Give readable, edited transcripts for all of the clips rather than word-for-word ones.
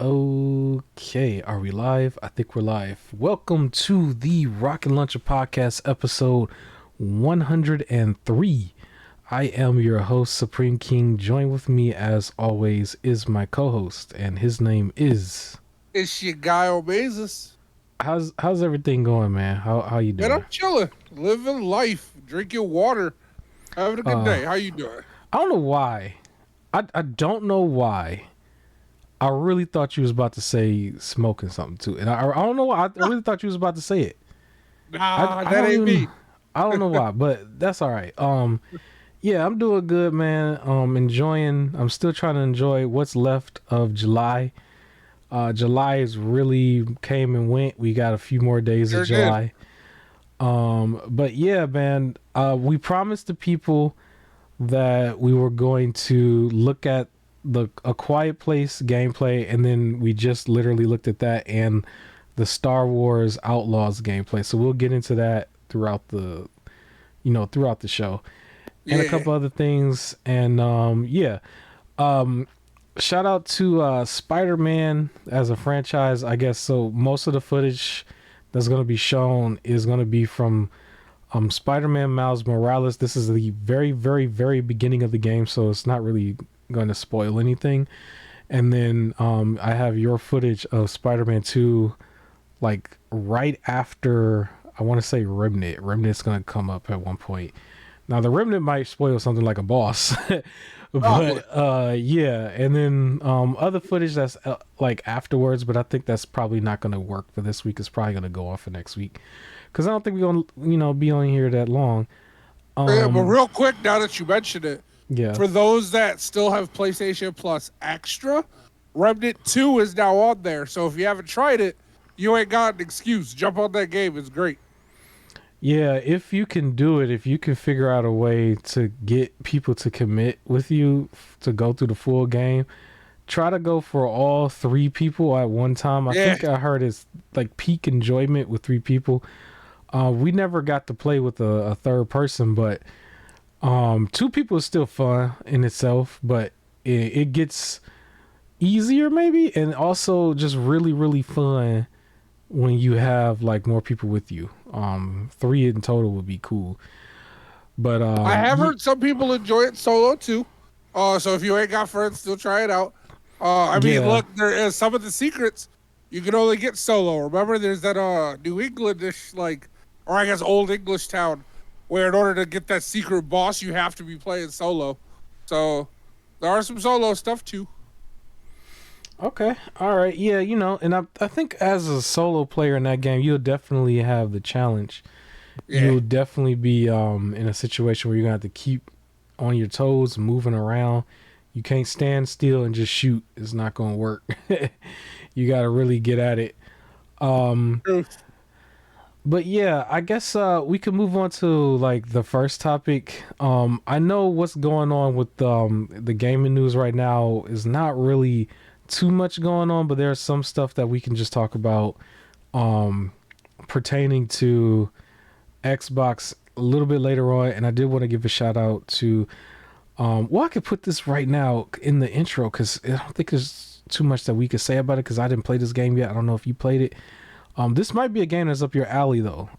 Okay, are we live? I think we're live. Welcome to the Rocket Launcher Podcast, episode 103. I am your host, Supreme King. Join with me, as always, is my co-host, and his name is. It's your guy Obesus. How's everything going, man? How you Man, I'm doing? chilling, living life, drinking water, having a good Uh, day. How you doing? I don't know why. I don't know why. I really thought you was about to say smoking something too, and I don't know why. I really thought you was about to say it. Nah, I that don't ain't even me. I don't know why, but that's all right. Yeah, I'm doing good, man. I'm still trying to enjoy what's left of July. July is really came and went. We got a few more days of Sure did. July. But yeah, man, we promised the people that we were going to look at the A Quiet Place gameplay, and then we just literally looked at that and the Star Wars Outlaws gameplay. So we'll get into that throughout the show, and a Yeah. couple other things. And yeah, um, shout out to Spider-Man as a franchise, I guess. So most of the footage that's going to be shown is going to be from Spider-Man Miles Morales. This is the very, very, very beginning of the game, so it's not really going to spoil anything. And then I have your footage of Spider-Man 2, like right after, I want to say Remnant. Remnant's going to come up at one point. Now, the Remnant might spoil something like a boss. Probably. But yeah, and then other footage that's like afterwards, but I think that's probably not going to work for this week. It's probably going to go off for next week because I don't think we're going to be on here that long. Yeah, but um real quick, now that you mentioned it, yeah. for those that still have PlayStation Plus Extra, Remnant 2 is now on there. So if you haven't tried it, you ain't got an excuse. Jump on that game. It's great. Yeah, if you can do it, if you can figure out a way to get people to commit with you to go through the full game, try to go for all three people at one time. I Yeah. think I heard it's like peak enjoyment with three people. We never got to play with a third person, but two people is still fun in itself, but it gets easier maybe, and also just really, really fun when you have like more people with you. Three in total would be cool. But I have heard some people enjoy it solo too. So if you ain't got friends, still try it out. I mean, yeah, look, there is some of the secrets you can only get solo. Remember, there's that New Englandish or I guess Old English town where in order to get that secret boss, you have to be playing solo. So there are some solo stuff too. okay, all right, yeah, and I think as a solo player in that game, you'll definitely have the challenge. Yeah. You'll definitely be in a situation where you're gonna have to keep on your toes, moving around. You can't stand still and just shoot. It's not gonna work. You gotta really get at it. Um, Truth. but yeah, I guess we can move on to like the first topic. I know what's going on with the gaming news right now is not really too much going on, but there's some stuff that we can just talk about um, pertaining to Xbox a little bit later on. And I did want to give a shout out to well, I could put this right now in the intro because I don't think there's too much that we could say about it because I didn't play this game yet. I don't know if you played it. This might be a game that's up your alley though.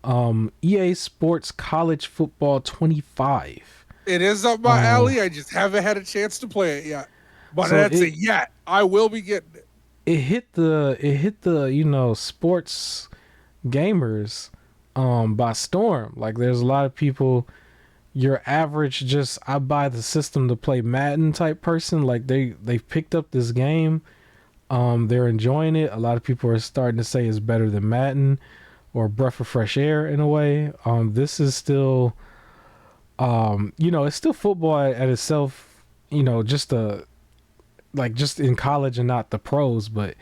EA Sports College Football 25. It is up my Uh, alley. I just haven't had a chance to play it yet. But so that's a it yet. I will be getting it. it hit the sports gamers by storm. Like there's a lot of people, your average just I buy the system to play Madden type person, like they've picked up this game. They're enjoying it. A lot of people are starting to say it's better than Madden or breath of fresh air in a way. This is still it's still football at itself, just just in college and not the pros, but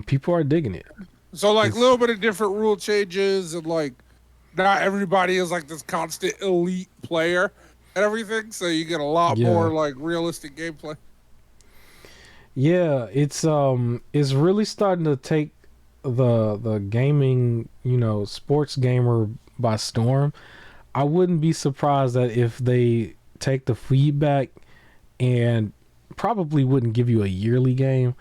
people are digging it. So like a It's little bit of different rule changes and like not everybody is like this constant elite player and everything. So you get a lot more yeah. like realistic gameplay. Yeah, it's really starting to take the gaming, sports gamer by storm. I wouldn't be surprised that if they take the feedback and probably wouldn't give you a yearly game,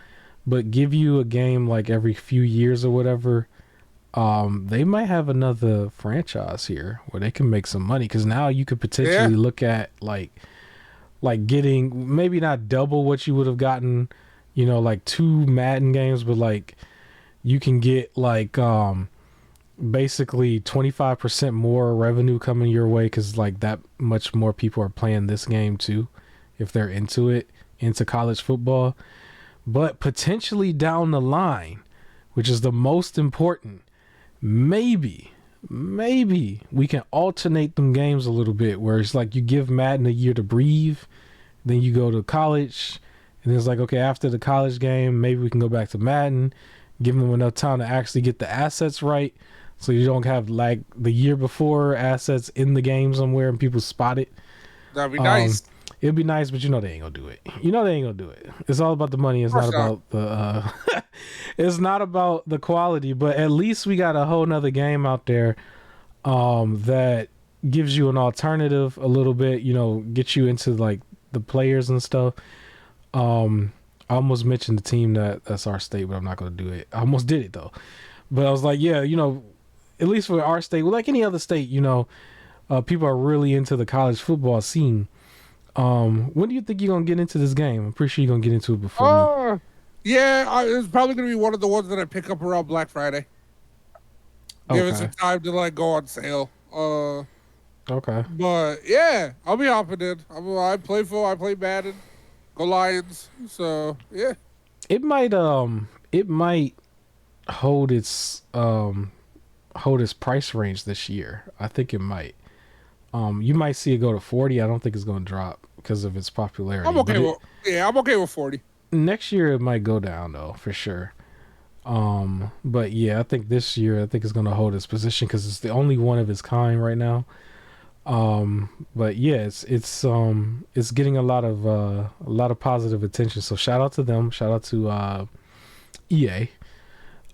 but give you a game like every few years or whatever, they might have another franchise here where they can make some money because now you could Yeah, potentially look at like getting maybe not double what you would have gotten, like two Madden games, but like you can get like basically 25% more revenue coming your way because like that much more people are playing this game too if they're into college football. But potentially down the line, which is the most important, maybe we can alternate them games a little bit where it's like you give Madden a year to breathe, then you go to college, and it's like, okay, after the college game, maybe we can go back to Madden, give them enough time to actually get the assets right, so you don't have like the year before assets in the game somewhere and people spot it. that'd be Um, nice. it'd be nice, but they ain't gonna do it. They ain't gonna do it. It's all about the money. Of It's not course not. about the. It's not about the quality. But at least we got a whole nother game out there, that gives you an alternative a little bit. Get you into like the players and stuff. I almost mentioned the team that's our state, but I'm not gonna do it. I almost did it though. But I was like, yeah, at least for our state, well, like any other state, people are really into the college football scene. When do you think you're gonna get into this game? I'm pretty sure you're gonna get into it before me. Uh, yeah, it's probably gonna be one of the ones that I pick up around Black Friday. Give it some Okay. time to like go on sale. Okay. But yeah, I'll be hopping in. I play full. I play Madden. Go Lions. So yeah. It might hold its price range this year. I think it might. You might see it go to 40. I don't think it's gonna drop because of its I'm popularity. But okay with I'm okay with 40. next year it might go down though, for sure. But yeah, I think this year I think it's gonna hold its position because it's the only one of its kind right now. But yeah, it's getting a lot of positive attention. So shout out to them. Shout out to EA.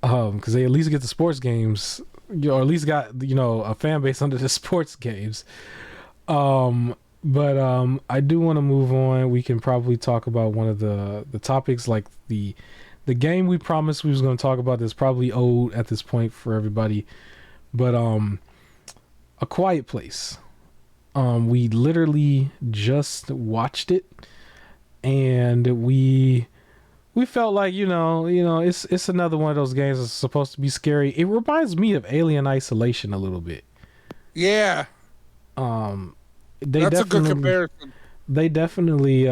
Because they at least get the sports games, or at least got a fan base under the sports games. But I do want to move on. We can probably talk about one of the topics, like the game we promised we was going to talk about. That's probably old at this point for everybody. But A Quiet Place. We literally just watched it, and we felt like it's another one of those games that's supposed to be scary. It reminds me of Alien Isolation a little bit. Yeah, Um, they that's a good definitely comparison. they definitely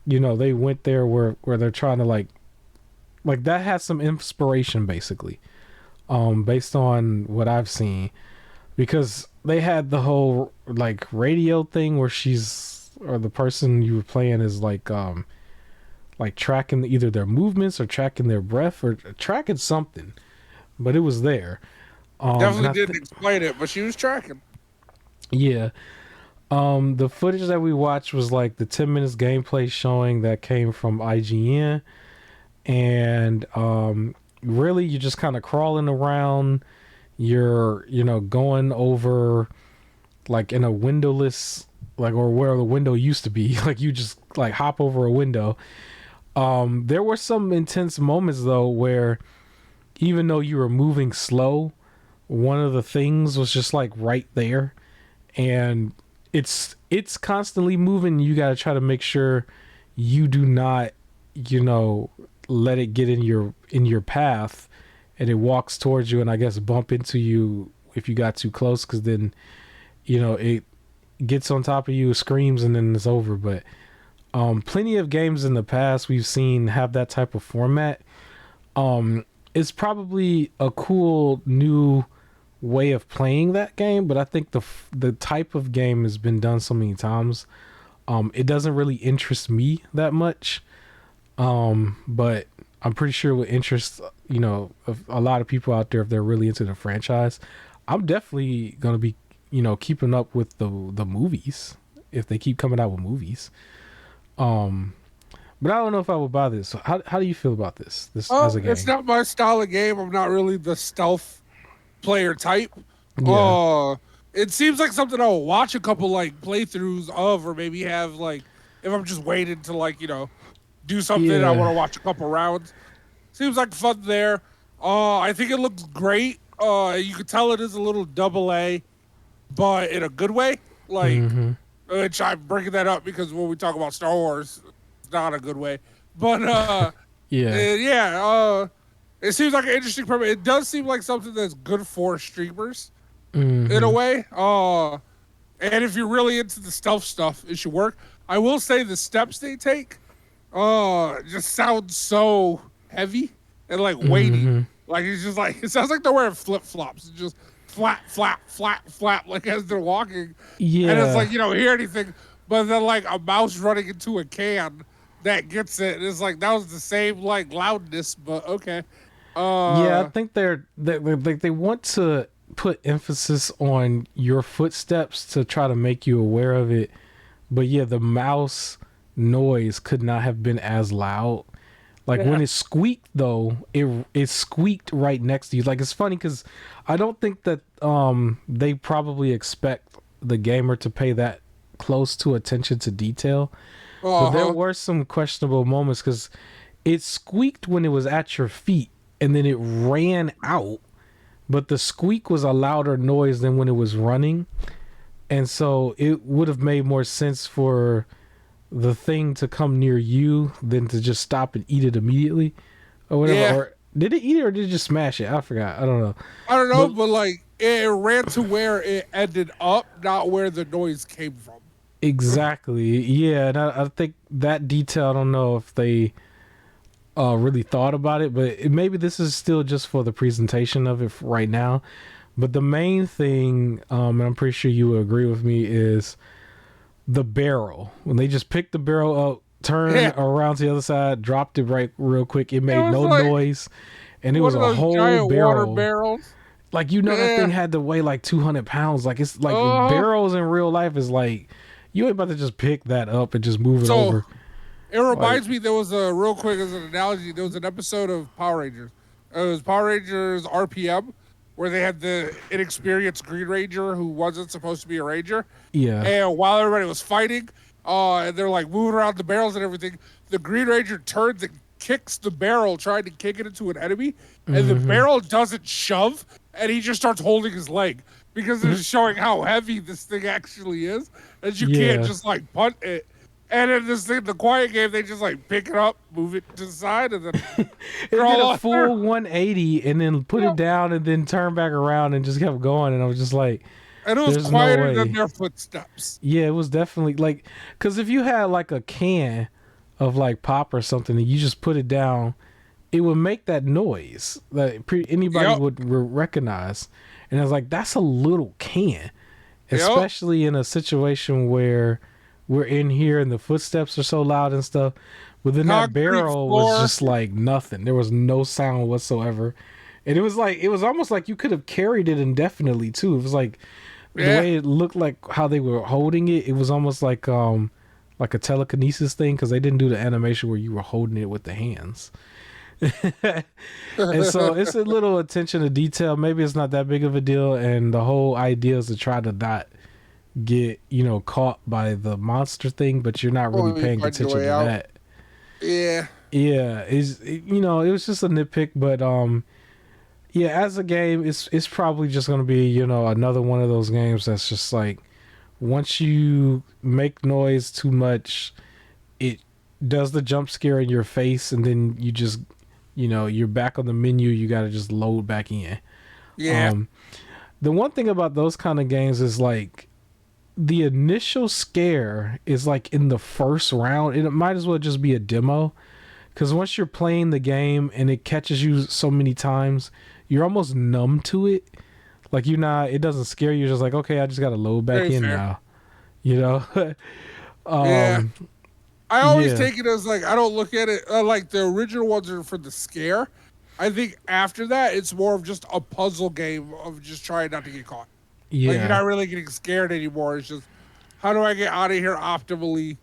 they went there where they're trying to like that has some inspiration basically, based on what I've seen, because they had the whole like radio thing where the person you were playing is like tracking either their movements or tracking their breath or tracking something, but it was there. And Definitely didn't explain it, but she was tracking. yeah, the footage that we watched was like the 10 minutes gameplay showing that came from IGN, and really you're just kind of crawling around. You're going over like in a windowless, like, or where the window used to be. Like you just like hop over a window. There were some intense moments though where even though you were moving slow, one of the things was just like right there, and it's constantly moving. You got to try to make sure you do not, let it get in your path, and it walks towards you, and I guess bump into you if you got too close, because then it gets on top of you, screams, and then it's over. But plenty of games in the past we've seen have that type of format. It's probably a cool new way of playing that game, but I think the type of game has been done so many times. It doesn't really interest me that much. But I'm pretty sure it would interest a lot of people out there if they're really into the franchise. I'm definitely gonna be keeping up with the movies if they keep coming out with movies. Um, but I don't know if I would buy this. So how do you feel about this as a It's game? not my style of game. I'm not really the stealth player type. Yeah. It seems like something I'll watch a couple like playthroughs of, or maybe have like if I'm just waiting to like do something. I want to Yeah. watch a couple rounds. Seems like fun there. I think it looks great. You could tell it is a little double A, but in a good way. Like, Mm-hmm. which I'm bringing that up because when we talk about Star Wars, it's not a good way. But Yeah. yeah, it seems like an interesting premise. It does seem like something that's good for streamers in a Mm-hmm. way. And if you're really into the stealth stuff, it should work. I will say the steps they take, just sound so heavy and like weighty. Mm-hmm. Like it's just like it sounds like they're wearing flip flops. It's just flap, flap, flap, flap, like as they're walking. And it's Yeah. like you don't hear anything, but then like a mouse running into a can that gets it. And it's like that was the same like loudness, but okay. Yeah, I Uh, think they want to put emphasis on your footsteps to try to make you aware of it. But yeah, the mouse noise could not have been as loud. Like yeah. when it squeaked though, it squeaked right next to you. Like it's funny because I don't think that they probably expect the gamer to pay that close to attention to detail. But Uh there huh. were some questionable moments because it squeaked when it was at your feet and then it ran out, but the squeak was a louder noise than when it was running. And so it would have made more sense for the thing to come near you than to just stop and eat it immediately or whatever. Yeah. Or did it eat it or did it just smash it? I forgot. I don't know. I don't know, But but like it ran to where it ended up, not where the noise came from. exactly. Yeah. And I think that detail, I don't know if they really thought about it, but maybe this is still just for the presentation of it right now. But the main thing, and I'm pretty sure you would agree with me, is the barrel. When they just picked the barrel up, turned Yeah, around to the other side, dropped it right real quick, it it made was no like noise, and it was one of a those whole giant water barrel. barrels. Like you know that thing Yeah. had to weigh like 200 pounds. Like it's like Uh huh. barrels in real life is like you ain't about to just pick that up and just move it So over. it Like reminds me. There was a real quick as an analogy. There was an episode of Power Rangers. It was Power Rangers RPM, where they had the inexperienced Green Ranger who wasn't supposed to be a Ranger, yeah. and while everybody was fighting, and they're like moving around the barrels and everything, the Green Ranger turns and kicks the barrel, trying to kick it into an enemy, and the Mm-hmm. barrel doesn't shove, and he just starts holding his leg because it's showing how heavy this thing actually is, and you can't Yeah. just like punt it. And in this thing, the quiet game, they just like pick it up, move it to the side, and then It did crawl a on through. full 180 and then put it Yeah. down and then turned back around and just kept going. And I was just like, And it was there's no quieter than way. their footsteps. Yeah, it was definitely like, because if you had like a can of like pop or something and you just put it down, it would make that noise that anybody Yep. would recognize. And I was like, that's a little can, Yep. especially in a situation where we're in here and the footsteps are so loud and stuff. But then that Concrete barrel was floor. just like nothing. There was no sound whatsoever. And it was like, it was almost like you could have carried it indefinitely too. It was like the Yeah. way it looked, like how they were holding it. It was almost like a telekinesis thing because they didn't do the animation where you were holding it with the hands. And so it's a little attention to detail. Maybe it's not that big of a deal. And the whole idea is to try to not get, caught by the monster thing, but you're not really Only paying find your attention way to out. that. Yeah. Yeah, it was just a nitpick, but yeah, as a game, it's probably just gonna be, another one of those games that's just like once you make noise too much, it does the jump scare in your face, and then you just, you're back on the menu. You got to just load back in. Yeah. Um, the one thing about those kind of games is like the initial scare is like in the first round. It might as well just be a demo because once you're playing the game and it catches you so many times, you're almost numb to it. Like it doesn't scare you. You're just like, okay, I just got to load back Very in fair. now. Yeah. um, I always yeah, take it as like I don't look at it like the original ones are for the scare. I think after that it's more of just a puzzle game of just trying not to get caught. Like you're yeah, not really getting scared anymore. It's just how do I get out of here optimally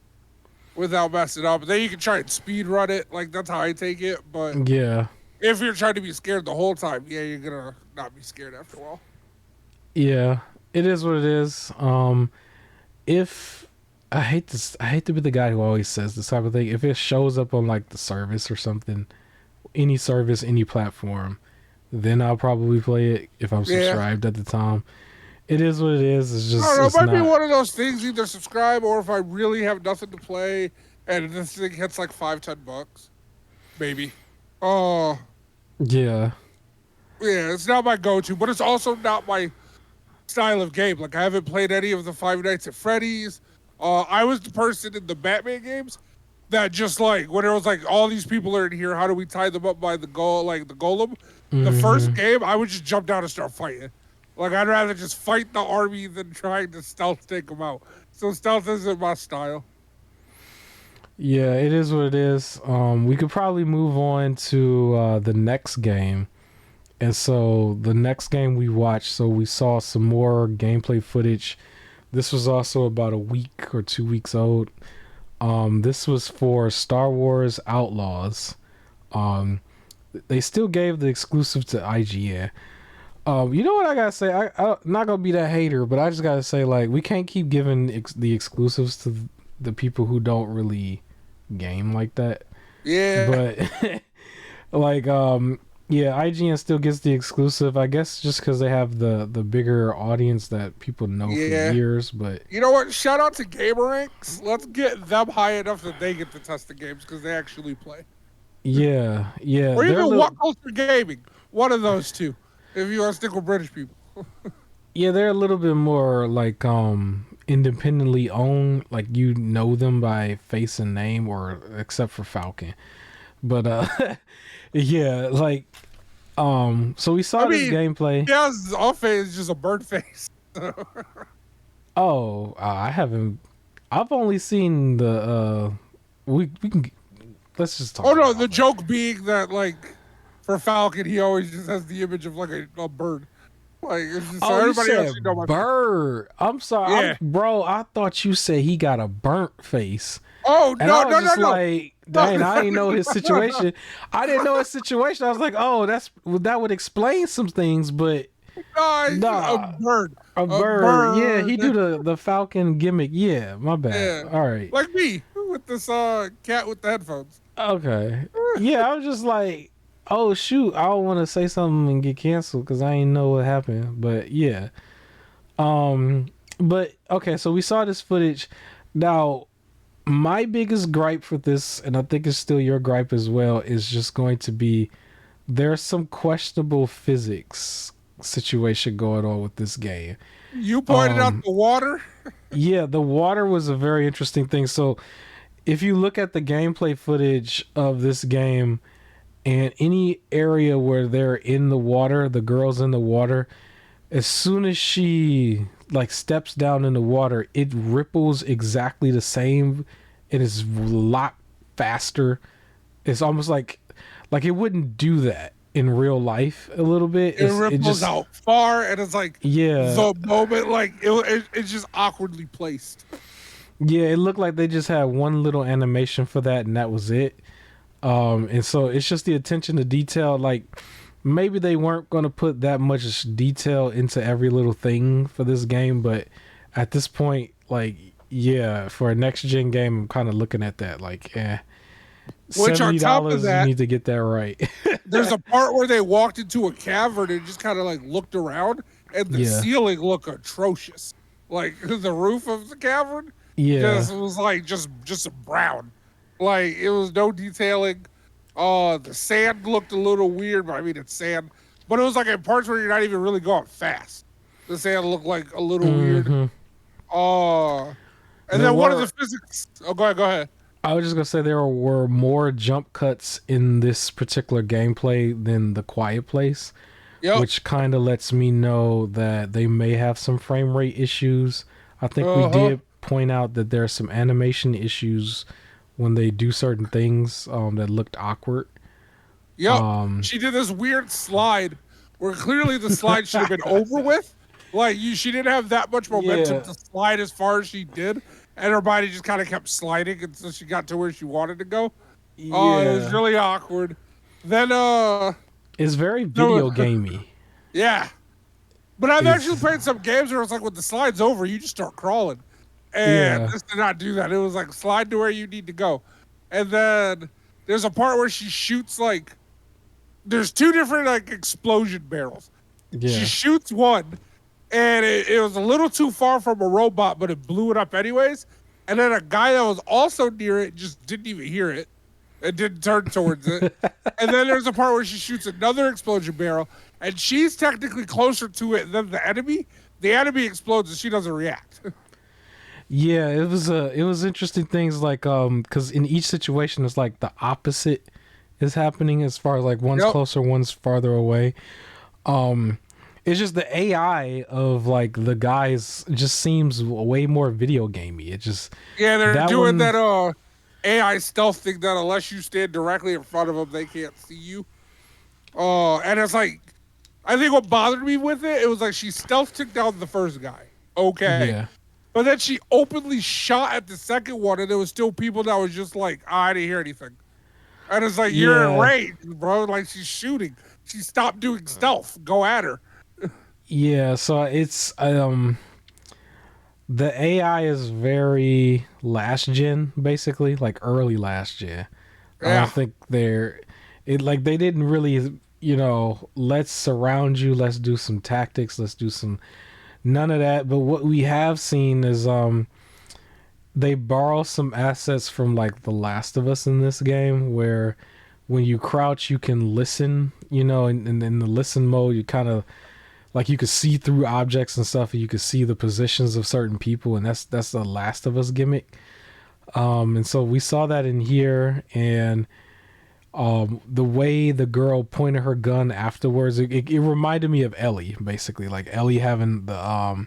without messing up? Then you can try and speed run it. Like that's how I take it. But yeah, if you're trying to be scared the whole time, yeah, you're gonna not be scared after a while. yeah. It is what it is. If I hate this. I hate to be the guy who always says this type of thing. If it shows up on like the service or something, any service, any platform, then I'll probably play it if I'm Yeah. subscribed at the time. It is what it is. It's I don't just know. It it's might be not. one of those things. Either subscribe, or if I really have nothing to play, and this thing hits like $5-10, maybe. Oh, Yeah. yeah. It's not my go-to, but it's also not my style of game. Like I haven't played any of the Five Nights at Freddy's. I was the person in the Batman games that just like when it was like all these people are in here, how do we tie them up by the goal, like the golem? The first Hmm. game, I would just jump down and start fighting. Like I'd rather just fight the army than trying to stealth take them out. So stealth isn't my style. Yeah, it is what it is. We could probably move on to the next game. And so the next game we watched, so we saw some more gameplay footage. This was also about a week or 2 weeks old. This was for Star Wars Outlaws. Um, they still gave the exclusive to IGN. You know what I gotta say? I'm not gonna be that hater, but I just gotta say, like, we can't keep giving the exclusives to the people who don't really game like that. Yeah, But like, yeah, IGN still gets the exclusive. I guess just because they have the bigger audience that people know for yeah. years. But You know what? Shout out to GamerRanks. Let's get them high enough that they get to test the games because they actually play. yeah, yeah, Or they're a even little. What Culture Gaming. One of those two. If you want to stick with British people. Yeah, they're a little bit more like independently owned. Like you know them by face and name, or except for Falcon. But yeah, like so we I saw this mean, gameplay. yeah, off face is just a bird face. Oh, I haven't. I've only seen the. We can let's just talk Oh no, about the it. joke being that like for Falcon, he always just has the image of like a bird. Like it's just so Oh, you everybody else said you know my face. bird. I'm sorry, Yeah. bro. I thought you said he got a burnt face, Oh and no I was no no just no like, no dang, I didn't know his no situation. I didn't know his situation. I was like, oh, that would explain some things, but no, it's just a nah, bird. a A bird. Yeah, he do bird. the Falcon gimmick. Yeah, my bad. Yeah. All right. Like me with this cat with the headphones. Okay. Yeah, I was just like, oh shoot, I don't want to say something and get canceled because I ain't know what happened. But yeah. But okay, so we saw this footage. Now, my biggest gripe for this, and I think it's still your gripe as well, is just going to be there's some questionable physics situation going on with this game. You pointed out Um, the water. yeah, the water was a very interesting thing. So if you look at the gameplay footage of this game and any area where they're in the water, the girl's in the water, as soon as she like steps down in the water, it ripples exactly the same. It is a lot faster. It's almost like it wouldn't do that in real life a little bit. It It ripples just out far, and it's like yeah. the moment, like it's just awkwardly placed. Yeah, it looked like they just had one little animation for that and that was it. And so it's just the attention to detail. Like maybe they weren't going to put that much detail into every little thing for this game, but at this point, like, yeah, for a next gen game, I'm kind of looking at that like, Which on top of $70, you that, need to get that right. there's a part where they walked into a cavern and just kind of like looked around, and the Yeah. ceiling looked atrocious. Like the roof of the cavern Yeah. just was like just brown. Like it was no detailing. The sand looked a little weird, but I mean it's sand. But it was like in parts where you're not even really going fast. The sand looked like a little weird. hmm And There then one of the were, physics. Oh, go ahead, go ahead. I was just gonna say there were more jump cuts in this particular gameplay than the Quiet Place, Yep. which kind of lets me know that they may have some frame rate issues. I think we Uh huh. did point out that there are some animation issues when they do certain things that looked awkward. Yep. Um, She did this weird slide where clearly the slide should have been over with. Like she didn't have that much momentum yeah, to slide as far as she did, and her body just kind of kept sliding until she got to where she wanted to go. Oh, it was yeah, really awkward. Then it's very no, video gamey. yeah. But I've actually Is played some games where it's like when the slide's over, you just start crawling. And Yeah. this did not do that. It was like slide to where you need to go. And then there's a part where she shoots like there's two different like explosion barrels. She Yeah. shoots one, and it was a little too far from a robot, but it blew it up anyways. And then a guy that was also near it just didn't even hear it and didn't turn towards it. And then there's a part where she shoots another explosion barrel, and she's technically closer to it than the enemy. The enemy explodes and she doesn't react. Yeah, it was interesting things like cuz in each situation it's like the opposite is happening as far as like one's Yep. closer, one's farther away. Um it's just the AI of like the guys just seems way more video gamey. It just Yeah, they're that doing one that AI stealth thing that unless you stand directly in front of them, they can't see you. And it's like I think what bothered me with it, it was like she stealth took down the first guy. Okay. yeah. But then she openly shot at the second one, and there was still people that was just like, I didn't hear anything. And it's like, you're in Yeah. range, bro. Like, she's shooting. She stopped doing stealth. Go at her. Yeah, so it's the AI is very last gen, basically, like early last gen. I don't Yeah. think they're it like they didn't really, let's surround you, let's do some tactics, let's do some none of that. But what we have seen is they borrow some assets from like The Last of Us in this game where when you crouch you can listen, and in the listen mode you kind of like you could see through objects and stuff, and you could see the positions of certain people, and that's the Last of Us gimmick. And so we saw that in here, and the way the girl pointed her gun afterwards, it reminded me of Ellie, basically, like Ellie having the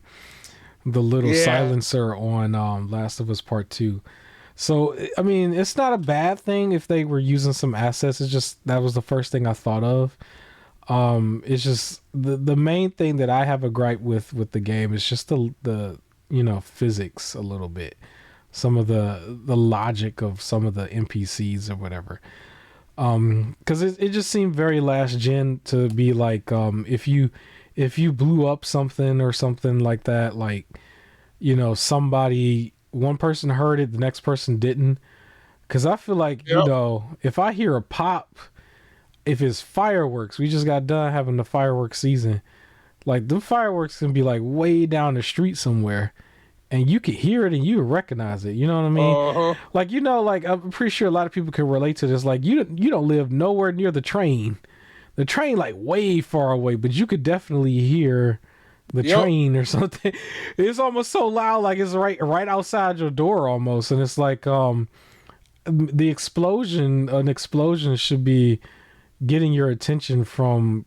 little Yeah. silencer on Last of Us Part 2. So I mean, it's not a bad thing if they were using some assets. It's just that was the first thing I thought of. It's just the main thing that I have a gripe with the game is just the physics a little bit, some of the logic of some of the NPCs or whatever. Because it just seemed very last gen to be like if you blew up something or something like that, like somebody, one person heard it, the next person didn't. Because I feel like Yep. if I hear a pop, if it's fireworks, we just got done having the fireworks season. Like the fireworks can be like way down the street somewhere, and you can hear it and you recognize it. You know what I mean? Uh-huh. Like like I'm pretty sure a lot of people can relate to this. Like you don't live nowhere near the train. The train like way far away, but you could definitely hear the Yep. train or something. It's almost so loud, like it's right outside your door almost, and it's like the explosion. An explosion should be getting your attention from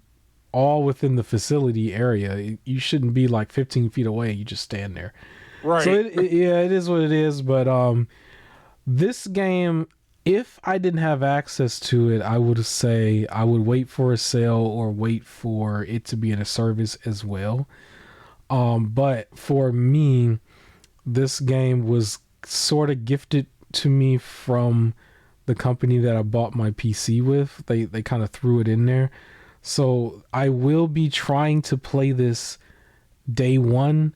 all within the facility area. You shouldn't be like 15 feet away. You just stand there. So Right. yeah, it is what it is. But this game, if I didn't have access to it, I would say I would wait for a sale or wait for it to be in a service as well. But for me, this game was sort of gifted to me from the company that I bought my PC with. They kind of threw it in there. So I will be trying to play this day one,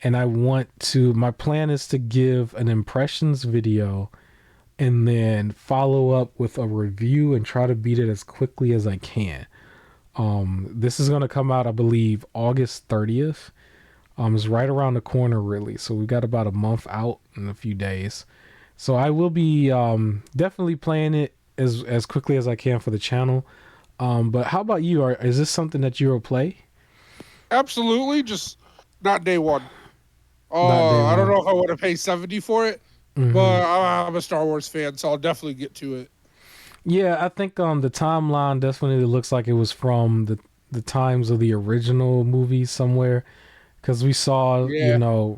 and my plan is to give an impressions video and then follow up with a review and try to beat it as quickly as I can. This is going to come out, I believe, August 30th. It's right around the corner, really. So we got about a month out in a few days. So I will be definitely playing it as quickly as I can for the channel. But how about you? Is this something that you will play? Absolutely. Just not day one. Not day I don't one. know if I want to pay 70 for it, Hmm. but I'm a Star Wars fan, so I'll definitely get to it. Yeah, I think the timeline definitely looks like it was from the times of the original movies somewhere, because we saw Yeah.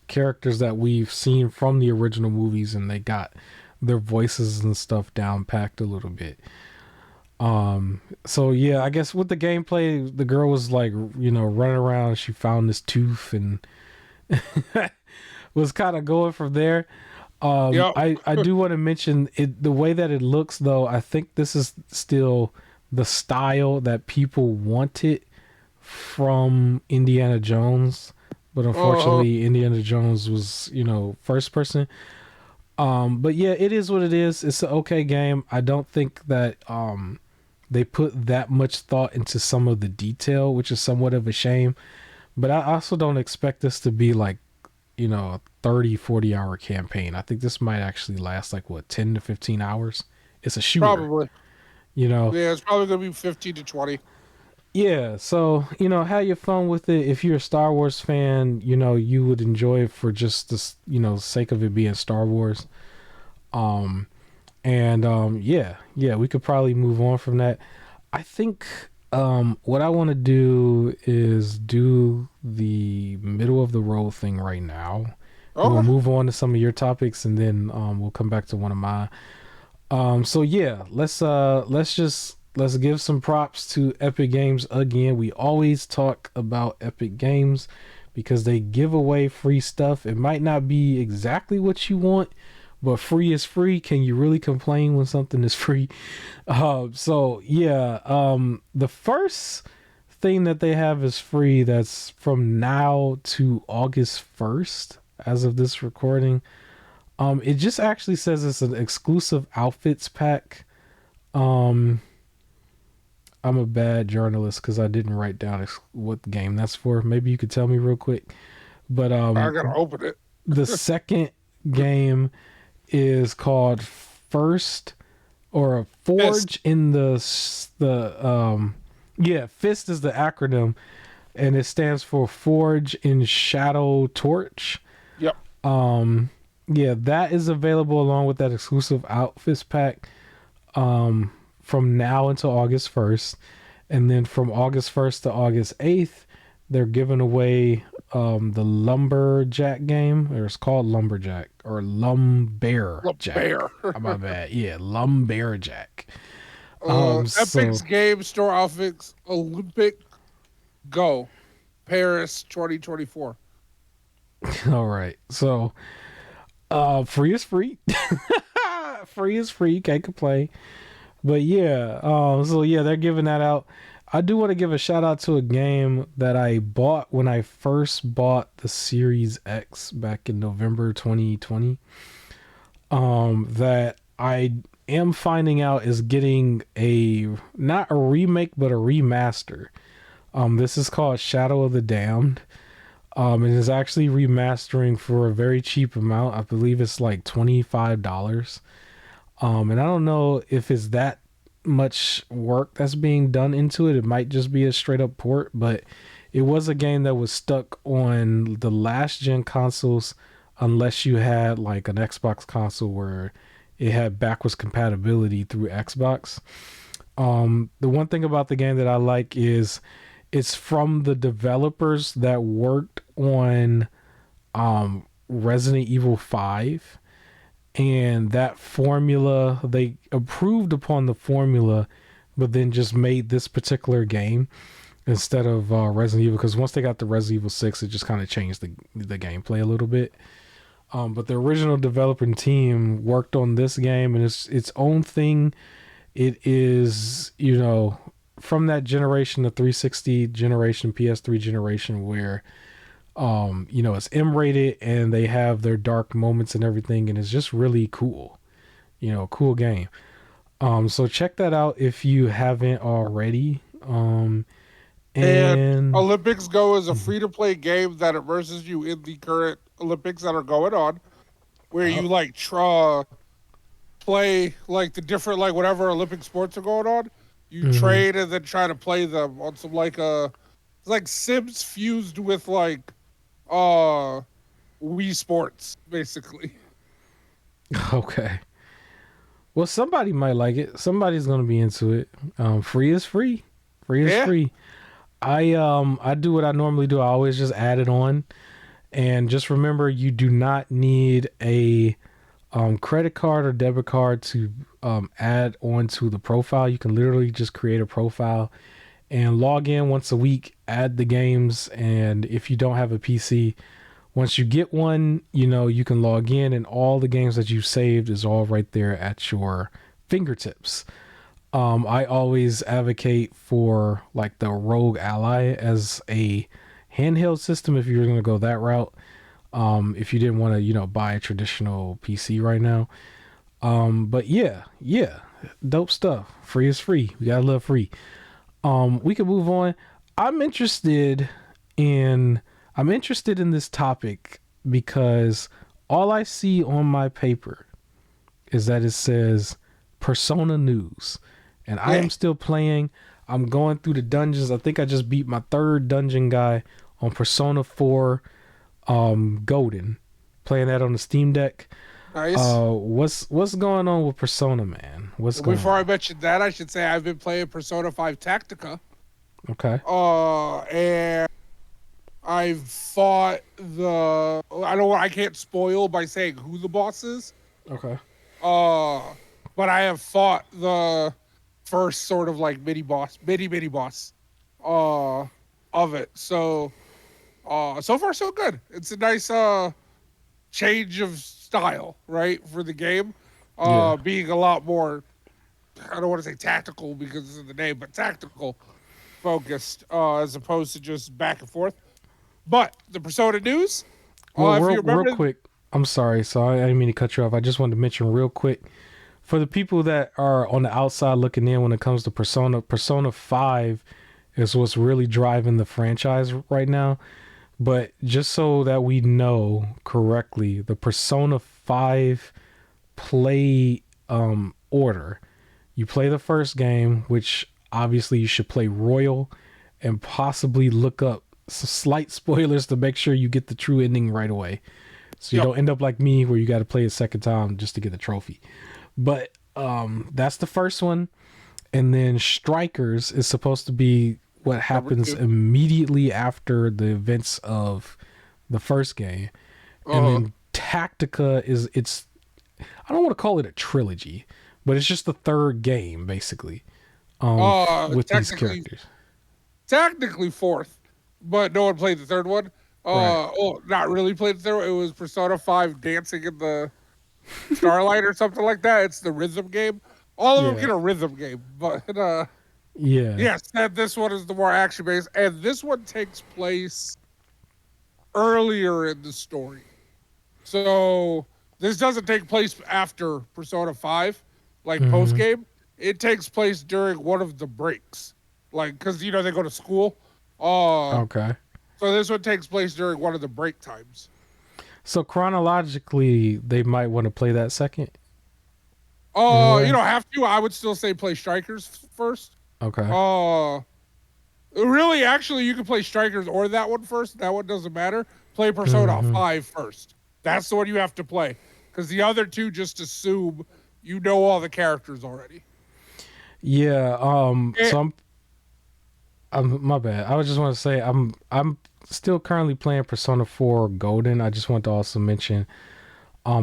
characters that we've seen from the original movies, and they got their voices and stuff down packed a little bit. So yeah, I guess with the gameplay, the girl was like, running around. She found this tooth and was kind of going from there. Yep. I do want to mention it, the way that it looks though. I think this is still the style that people wanted from Indiana Jones, but Uh, unfortunately Indiana Jones was, first person. But yeah, it is what it is. It's an okay game. I don't think that they put that much thought into some of the detail, which is somewhat of a shame. But I also don't expect this to be like, a 30, 40 hour campaign. I think this might actually last like what, 10 to 15 hours. It's a shooter, Probably. you know. Yeah, it's probably gonna be 15 to 20. Yeah, so have your fun with it. If you're a Star Wars fan, you would enjoy it for just this, sake of it being Star Wars. Um, and yeah, we could probably move on from that. I think what I want to do is do the middle of the road thing right now. And we'll Okay. move on to some of your topics, and then we'll come back to one of mine. So yeah, let's give some props to Epic Games again. We always talk about Epic Games because they give away free stuff. It might not be exactly what you want, but free is free. Can you really complain when something is free? So yeah, the first thing that they have is free. That's from now to August 1st, as of this recording. It just actually says it's an exclusive outfits pack. Um, I'm a bad journalist because I didn't write down what game that's for. Maybe you could tell me real quick. But I gotta open it. the second game is called First or a Fist. Forge in the Fist is the acronym, and it stands for Forge in Shadow Torch. Yep. Um, yeah, that is available along with that exclusive outfits pack from now until August 1st. And then from August 1st to August 8th, they're giving away the Lumberjack game, or it's called Lumberjack or The Lumberjack. bear. My bad. Yeah, Lumberjack. Epic's So Game Store Outfits Olympic Go Paris 2024. all right. So free is free. Free is free, can't complain. But yeah, so yeah, they're giving that out. I do want to give a shout out to a game that I bought when I first bought the Series X back in November 2020. That I am finding out is getting a not a remake but a remaster. This is called Shadow of the Damned. It is actually remastering for a very cheap amount. I believe it's like $25. And I don't know if it's that much work that's being done into it. It might just be a straight up port, but it was a game that was stuck on the last gen consoles unless you had like an Xbox console where it had backwards compatibility through Xbox. The one thing about the game that I like is it's from the developers that worked on Resident Evil 5, and that formula, they approved upon the formula but then just made this particular game instead of Resident Evil, because once they got the Resident Evil 6 it just kind of changed the gameplay a little bit. But the original developing team worked on this game and it's its own thing. It is, from that generation, the 360 generation, PS3 generation, where it's M-rated and they have their dark moments and everything, and it's just really cool. Cool game. So check that out if you haven't already. And And Olympics Go is a free to play game that immerses you in the current Olympics that are going on, where uh, you like play like the different like whatever Olympic sports are going on. You mhm. train and then try to play them on some like it's like Sims fused with like uh Wii Sports basically. Okay. Well, somebody might like it. Somebody's gonna be into it. Free is free. Free is Yeah. free. I do what I normally do. I always just add it on. And just remember, you do not need a credit card or debit card to add on to the profile. You can literally just create a profile and log in once a week, add the games. And if you don't have a PC, once you get one, you can log in and all the games that you saved is all right there at your fingertips. I always advocate for like the Rogue Ally as a handheld system if you were going to go that route. If you didn't want to, buy a traditional PC right now. But yeah, dope stuff. Free is free. We gotta love free. We can move on. I'm interested in I'm interested in this topic because all I see on my paper is that it says Persona News, and I am still playing. I'm going through the dungeons. I think I just beat my third dungeon guy on Persona 4 Golden, playing that on the Steam Deck. Nice. What's going on with Persona, man? Before I mention that, I should say I've been playing Persona 5 Tactica. Okay. And I've fought I can't spoil by saying who the boss is. Okay. But I have fought the first sort of like mini boss, of it. So far so good. It's a nice change of style, right, for the game. Being a lot more, I don't want to say tactical because of the name, but tactical focused, as opposed to just back and forth. But the Persona news, well, real quick, I'm sorry, so I didn't mean to cut you off. I just wanted to mention real quick, for the people that are on the outside looking in when it comes to Persona 5 is what's really driving the franchise right now. But just so that we know correctly, the Persona 5 play order, you play the first game, which obviously you should play Royal, and possibly look up some slight spoilers to make sure you get the true ending right away. So you don't end up like me where you got to play a second time just to get the trophy. But that's the first one. And then Strikers is supposed to be what happens immediately after the events of the first game. And then Tactica I don't want to call it a trilogy, but it's just the third game basically with these characters. Technically fourth, but no one played the third one. Not really played the third one. It was Persona 5 Dancing in the Starlight or something like that. It's the rhythm game. All of them get a rhythm game, but yes, this one is the more action based, and this one takes place earlier in the story. So this doesn't take place after Persona 5, like post game. It takes place during one of the breaks, like because they go to school. Okay. So this one takes place during one of the break times. So chronologically, they might want to play that second. You don't have to. I would still say play Strikers first. Okay. Really, actually, you can play Strikers or that one first. That one doesn't matter. Play Persona 5 first. That's the one you have to play. Because the other two just assume you know all the characters already. Yeah. So I'm my bad. I just want to say I'm still currently playing Persona 4 Golden. I just want to also mention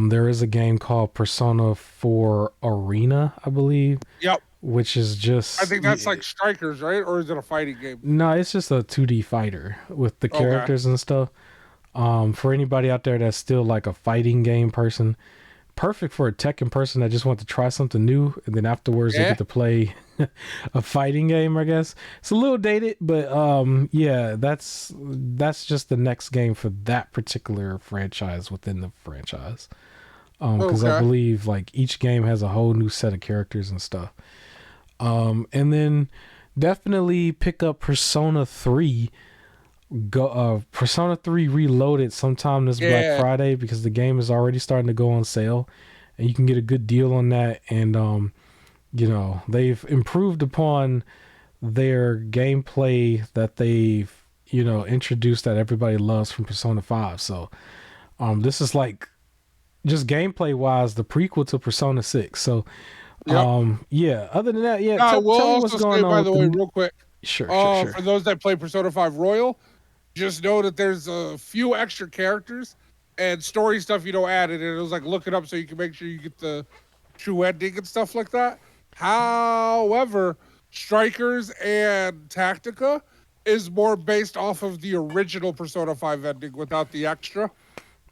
there is a game called Persona 4 Arena, I believe. Yep. Which is just... I think that's like Strikers, right? Or is it a fighting game? No, it's just a 2D fighter with the characters and stuff. For anybody out there that's still like a fighting game person, perfect for a Tekken person that just wants to try something new, and then afterwards they get to play a fighting game, I guess. It's a little dated, but that's just the next game for that particular franchise within the franchise. Because I believe like each game has a whole new set of characters and stuff. And then definitely pick up Persona 3. Persona 3 Reloaded sometime this Black Friday, because the game is already starting to go on sale and you can get a good deal on that. And they've improved upon their gameplay that they've introduced that everybody loves from Persona 5. So this is like just gameplay wise the prequel to Persona 6. So other than that, tell me what's going on. By the way, real quick, sure. For those that play Persona 5 Royal, just know that there's a few extra characters and story stuff added, and it was like look it up so you can make sure you get the true ending and stuff like that. However, Strikers and Tactica is more based off of the original Persona 5 ending without the extra.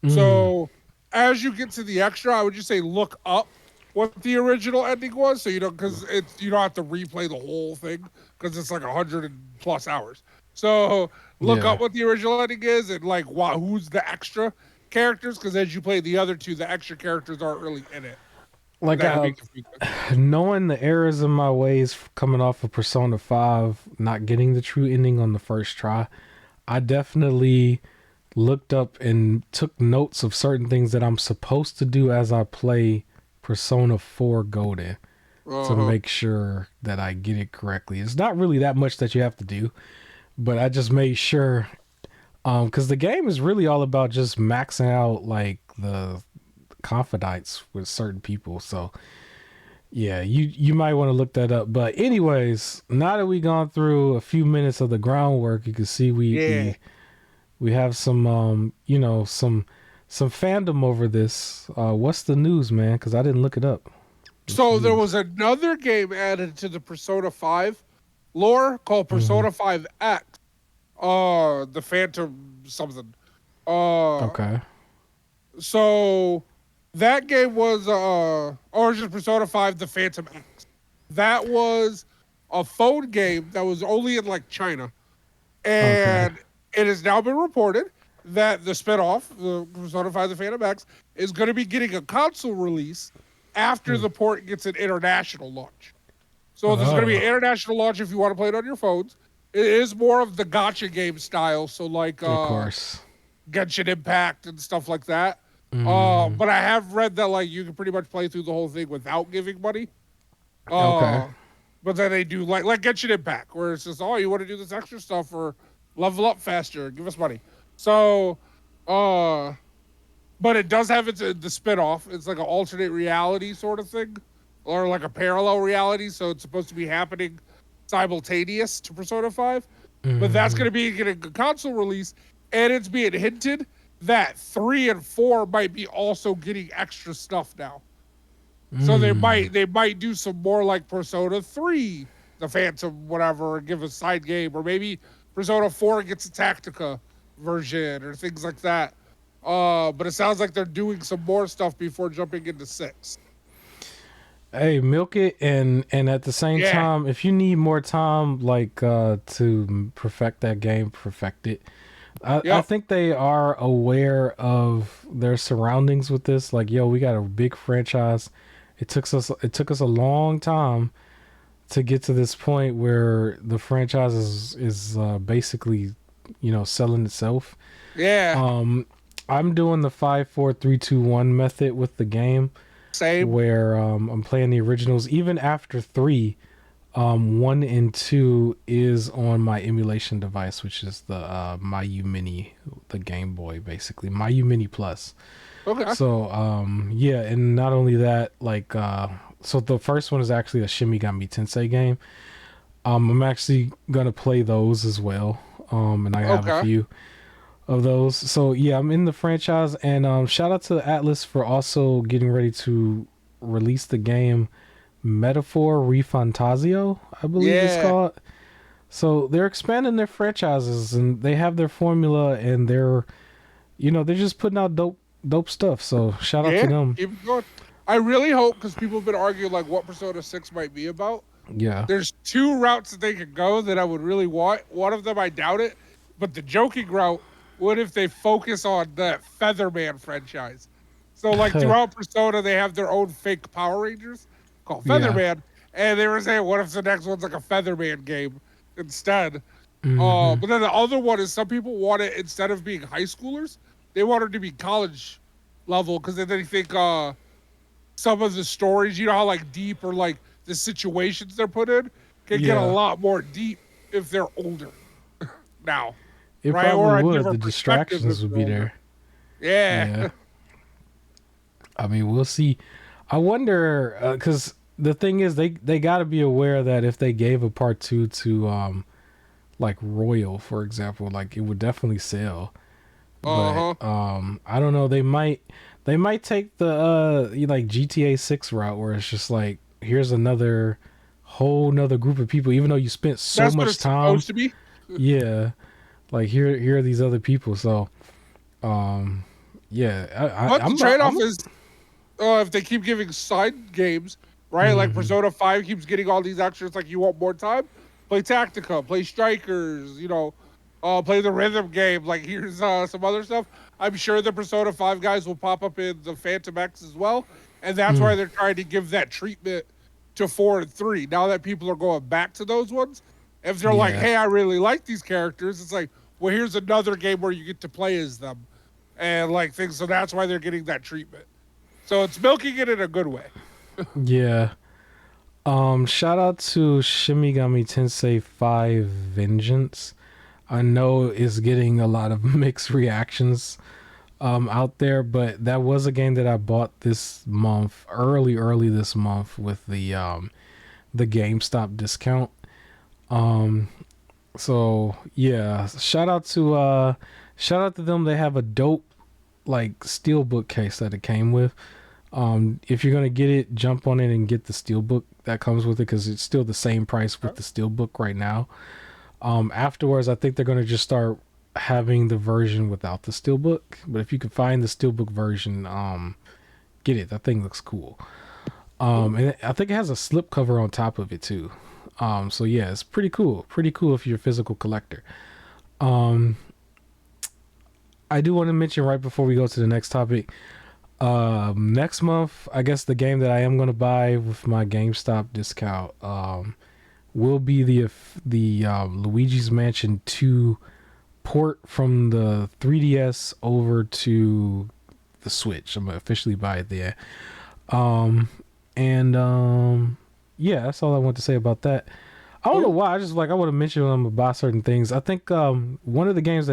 So as you get to the extra, I would just say look up what the original ending was, so because you don't have to replay the whole thing because it's like 100+ hours. So look Yeah. up what the original ending is and like who's the extra characters, because as you play the other two, the extra characters aren't really in it, and Like that can be confusing. knowing the errors in my ways coming off of Persona 5, not getting the true ending on the first try, I definitely looked up and took notes of certain things that I'm supposed to do as I play Persona 4 Golden to Uh-huh. make sure that I get it correctly. It's not really that much that you have to do, but I just made sure because the game is really all about just maxing out like the confidants with certain people. So yeah, you might want to look that up. But anyways, now that we gone through a few minutes of the groundwork, you can see we Yeah. we we have some some fandom over this. What's the news, man? Because I didn't look it up. What's the So there news? was another game added to the Persona 5 lore called Hmm. Persona 5 X. The Phantom something. Uh, Okay. so that game was Origin Persona 5 The Phantom X. That was a phone game that was only in like China. Okay. And it has now been reported that the spinoff, the Persona 5 The Phantom X, is going to be getting a console release after Hmm. the port gets an international launch. So there's going to be an Oh, international launch if you want to play it on your phones. It is more of the gotcha game style, so like of course. Genshin Impact and stuff like that. Mm, But I have read that like you can pretty much play through the whole thing without giving money. okay. Uh, but then they do like Genshin Impact, where it's just, oh, you want to do this extra stuff or level up faster, give us money. So, uh, but it does have the spinoff. It's like an alternate reality sort of thing, or like a parallel reality. So it's supposed to be happening simultaneous to Persona 5. But that's Hmm. going to be getting a console release, and it's being hinted that 3 and 4 might be also getting extra stuff now. So Mm. they might do some more like Persona 3, the Phantom, whatever, and give a side game, or maybe Persona 4 gets a Tactica version or things like that. But it sounds like they're doing some more stuff before jumping into 6. Hey, milk it, and at the same Yeah. time, if you need more time, like to perfect that game, perfect it. I Yep. think they are aware of their surroundings with this. Like, yo, we got a big franchise. It took us a long time to get to this point where the franchise is basically, selling itself. Yeah. Um, I'm doing the 5 4 3 2 1 method with the game, Same. where I'm playing the originals even after three. 1 and 2 is on my emulation device, which is the Mayu Mini, the Game Boy, basically Mayu Mini Plus. Okay. So yeah, and not only that, like so the first one is actually a Shimigami Tensei game. I'm actually gonna play those as well. And I have a Okay. few of those. So yeah, I'm in the franchise, and shout out to Atlas for also getting ready to release the game Metaphor Refantasio, I believe it's Yeah. called. So they're expanding their franchises, and they have their formula, and they're just putting out dope stuff. So shout out to Yeah. them. Keep it going. I really hope, because people have been arguing like what Persona 6 might be about. Yeah. There's two routes that they could go that I would really want. One of them, I doubt it, but the joking route, what if they focus on the Featherman franchise? So, like, throughout Persona, they have their own fake Power Rangers called Yeah. Featherman, and they were saying, what if the next one's like a Featherman game instead? Hmm. But then the other one is some people want it, instead of being high schoolers, they want it to be college level, because then they think some of the stories, you know how like deep or like the situations they're put in can get a Yeah. lot more deep if they're older now, It right? probably Or a would. different The perspective if distractions would they're be older. there. Yeah. Yeah. I mean, we'll see. I wonder because the thing is, they got to be aware that if they gave a part two to like Royal, for example, like it would definitely sell. But Uh-huh. I don't know. They might take the like GTA 6 route where it's just like here's another whole nother group of people. Even though you spent so That's what much it's time, supposed to be. yeah, like here are these other people. So um yeah, But the I'm trade-off is if they keep giving side games, right? Like mhm. Persona 5 keeps getting all these extras, like you want more time, play Tactica, play Strikers, play the rhythm game. Like here's some other stuff. I'm sure the Persona 5 guys will pop up in the Phantom X as well, and that's why they're trying to give that treatment to 4 and 3. Now that people are going back to those ones, if they're like, Yeah. "Hey, I really like these characters," it's like, "Well, here's another game where you get to play as them," and like things. So that's why they're getting that treatment. So it's milking it in a good way. Yeah. Shout out to Shimigami Tensei 5 Vengeance. I know it's getting a lot of mixed reactions out there, but that was a game that I bought this month, early this month with the GameStop discount. Um so yeah, shout out to them. They have a dope like steelbook case that it came with. If you're gonna get it, jump on it and get the steelbook that comes with it because it's still the same price with the steelbook right now. Afterwards, I think they're gonna just start having the version without the steelbook. But if you can find the steelbook version, get it. That thing looks cool. And I think it has a slip cover on top of it too. So yeah, it's pretty cool. Pretty cool if you're a physical collector. Um, I do want to mention right before we go to the next topic. Next month, I guess the game that I am gonna buy with my GameStop discount will be the Luigi's Mansion 2 port from the 3DS over to the Switch. I'm gonna officially buy it there. And yeah, that's all I want to say about that. I don't know why. I just like I want to mention when I'm gonna buy certain things. I think one of the games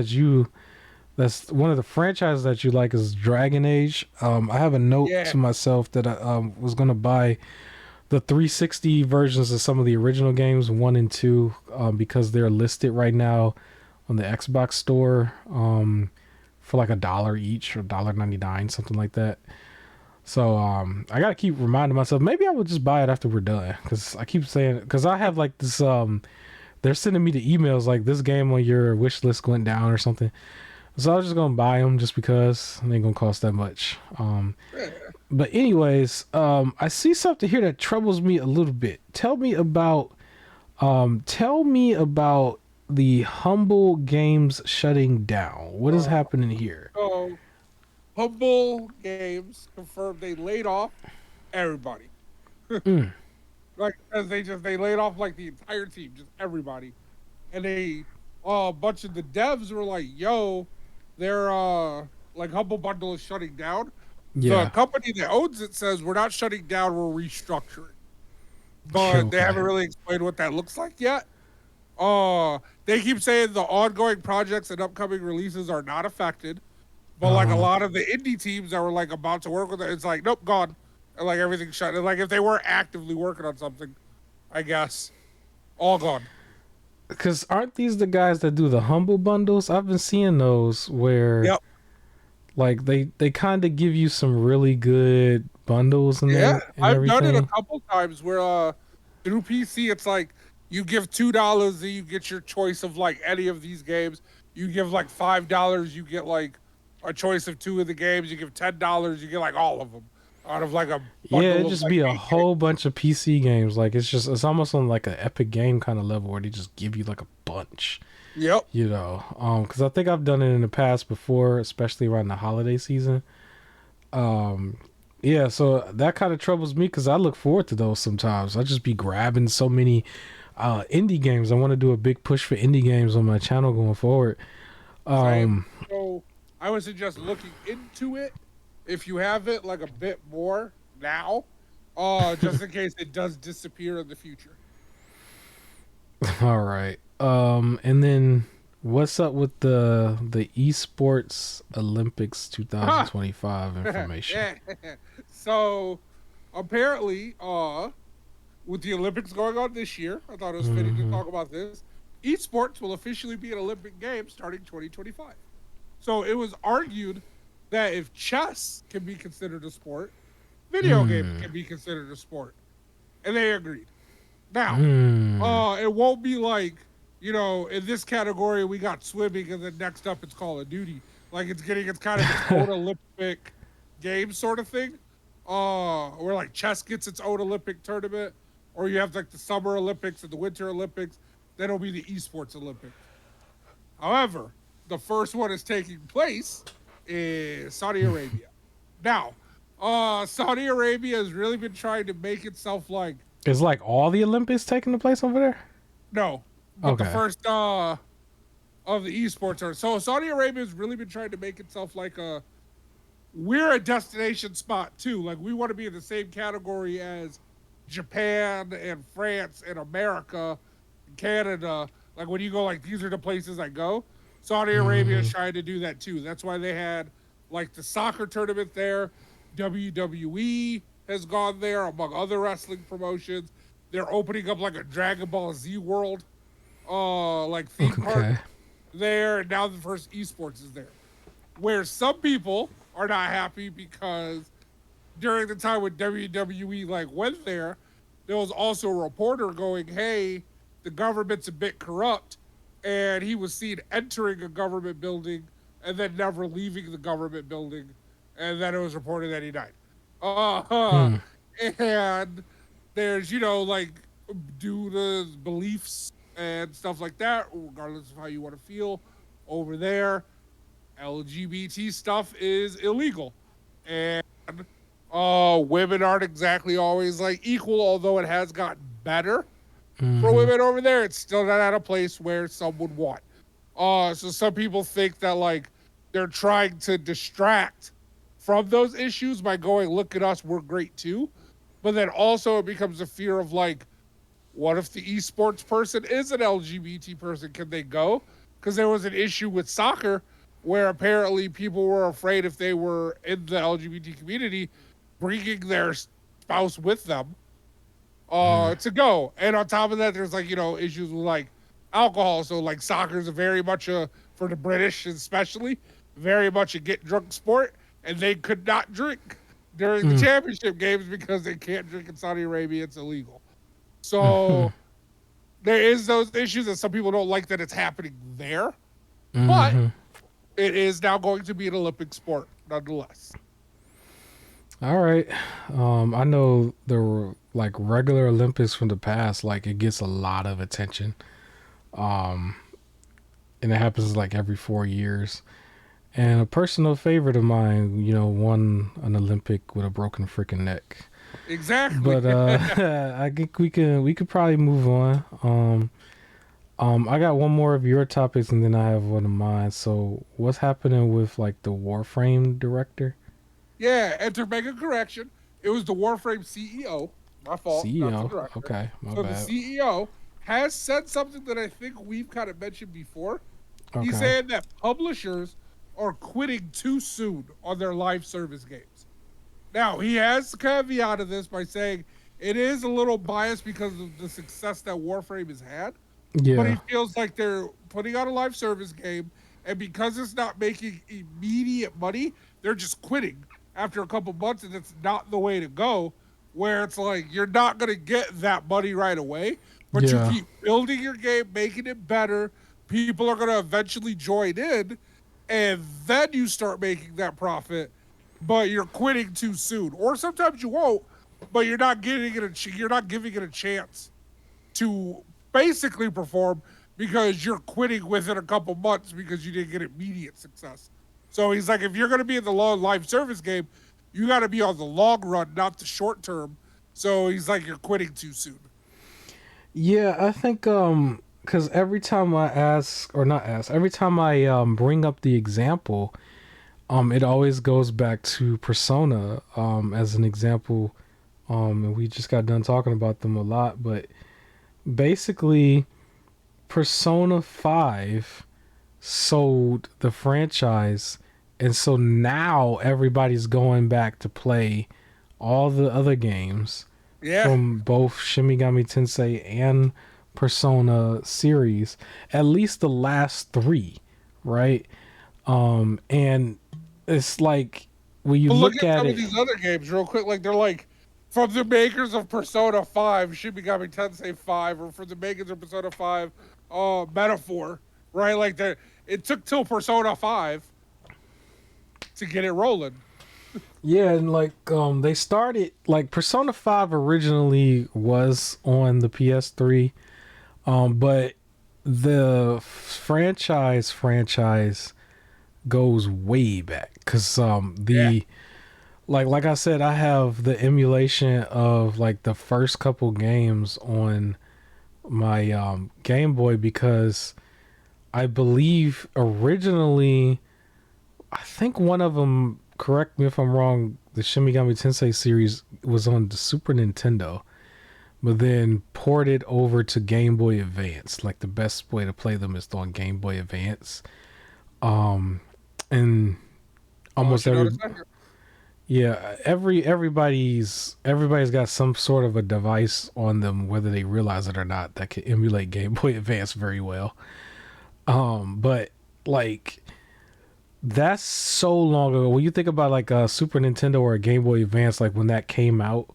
that's one of the franchises that you like is Dragon Age. I have a note Yeah. to myself that I was gonna buy the 360 versions of some of the original games 1 and 2 because they're listed right now on the Xbox store for like $1 each or $1.99, something like that. So I gotta keep reminding myself maybe I would just buy it after we're done because I keep saying because I have like this they're sending me the emails like this game on your wish list went down or something. So I was just gonna buy them just because they ain't gonna cost that much. But anyways, I see something here that troubles me a little bit. Tell me about the Humble Games shutting down. What is happening here? So Humble Games confirmed they laid off everybody. Like as they laid off like the entire team, just everybody. And they a bunch of the devs were like, yo, their like Humble Bundle is shutting down. The Yeah. company that owns it says we're not shutting down, we're restructuring. But they Okay. haven't really explained what that looks like yet. They keep saying the ongoing projects and upcoming releases are not affected. But like a lot of the indie teams that were like about to work with it, it's like, nope, gone. And like everything's shut. And like if they were actively working on something, I guess, all gone. Because aren't these the guys that do the Humble Bundles? I've been seeing those where Yep. like they kind of give you some really good bundles and Yeah. and I've done it a everything. couple times where through PC it's like you give $2 and you get your choice of like any of these games. You give like $5, you get like a choice of 2 of the games. You give $10, you get like all of them out of like a Yeah, it bundle of just like be a 8 whole games. bunch of PC games. Like it's almost on like an Epic game kind of level where they just give you like a bunch, Yep. you know. Because I think I've done it in the past before, especially around the holiday season. Yeah, so that kind of troubles me because I look forward to those sometimes. I just be grabbing so many indie games. I want to do a big push for indie games on my channel going forward. Same. Um, So I would suggest looking into it if you have it like a bit more now, just in case it does disappear in the future. all right. And then what's up with the Esports Olympics 2025 information? Yeah. So apparently, with the Olympics going on this year, I thought it was fitting to Hmm. talk about this. Esports will officially be an Olympic game starting 2025. So it was argued that if chess can be considered a sport, video games can be considered a sport, and they agreed. Now, it won't be like, in this category we got swimming, and then next up it's Call of Duty. Like it's getting its kind of its own Olympic game sort of thing. Where like chess gets its own Olympic tournament, or you have like the Summer Olympics and the Winter Olympics. Then it'll be the Esports Olympics. However, the first one is taking place in Saudi Arabia. Now, Saudi Arabia has really been trying to make itself like Is like all the Olympics taking place over there? no, but the Okay. first of the esports are so Saudi Arabia has really been trying to make itself like a we're a destination spot too. Like we want to be in the same category as Japan and France and America, and Canada. Like when you go, like these are the places I go. Saudi Arabia is Hmm. trying to do that too. That's why they had like the soccer tournament there. WWE has gone there among other wrestling promotions. They're opening up like a Dragon Ball Z world, like theme park Okay. there. And now the first esports is there where some people are not happy because during the time when WWE like went there, there was also a reporter going, "Hey, the government's a bit corrupt," and he was seen entering a government building and then never leaving the government building, and then it was reported that he died. Uh, Hmm. and there's like due to beliefs and stuff like that, regardless of how you want to feel over there LGBT stuff is illegal, and women aren't exactly always like equal. Although it has gotten better for Hmm. women over there, it's still not at a place where some would want. So some people think that like they're trying to distract from those issues by going, "Look at us, we're great too," but then also it becomes a fear of like, what if the esports person is an LGBT person? Can they go? Because there was an issue with soccer where apparently people were afraid if they were in the LGBT community, bringing their spouse with them Hmm. to go. And on top of that, there's like issues with like alcohol. So like soccer is a very much a for the British especially very much a get drunk sport, and they could not drink during the Hmm. championship games because they can't drink in Saudi Arabia. It's illegal. Hmm. So there is those issues, and some people don't like that it's happening there. But Hmm. it is now going to be an Olympic sport, nonetheless. All right. I know the like regular Olympics from the past, like it gets a lot of attention. Um, and it happens like every 4 years. And a personal favorite of mine, won an Olympic with a broken freaking neck. Exactly. But I think we could probably move on. I got one more of your topics, and then I have one of mine. So, what's happening with like the Warframe director, Yeah, and to make a correction, it was the Warframe CEO. My fault, not the CEO? director. Okay, my So the bad. CEO has said something that I think we've kind of mentioned before. He's Okay. saying that publishers are quitting too soon on their live service games. Now, he has caveated this by saying it is a little biased because of the success that Warframe has had, but he Yeah. feels like they're putting out a live service game, and because it's not making immediate money, they're just quitting after a couple months, and it's not the way to go. Where it's like you're not gonna get that money right away, but you Yeah. keep building your game, making it better. People are gonna eventually join in, and then you start making that profit. But you're quitting too soon, or sometimes you won't. But you're not giving it a chance to basically perform because you're quitting within a couple months because you didn't get immediate success. So he's like, if you're going to be in the long live service game, you got to be on the long run, not the short term. So he's like, you're quitting too soon. Yeah, I think cuz every time I ask or not ask, every time I bring up the example, it always goes back to Persona as an example. And we just got done talking about them a lot, but basically Persona 5 sold the franchise, and so now everybody's going back to play all the other games Yeah, from both Shimigami Tensei and Persona series, at least the last three, right? And it's like when you but look look at at some of it, these other games real quick. Like they're like from the makers of Persona 5, Shibigami Tensei 5, or from the makers of Persona 5, Metaphor, right? Like it took till Persona 5 to get it rolling. yeah, and like they started like Persona 5 originally was on the PS3, but the franchise goes way back because Yeah. the like I said, I have the emulation of like the first couple games on my Game Boy because I believe originally, I think one of them, correct me if I'm wrong, the Shimigami Tensei series was on the Super Nintendo, but then ported over to Game Boy Advance. Like the best way to play them is on Game Boy Advance. Um, and Oh, I almost should every notice that. yeah, everybody's got some sort of a device on them, whether they realize it or not, that can emulate Game Boy Advance very well. But like that's so long ago. When you think about like a Super Nintendo or a Game Boy Advance, like when that came out,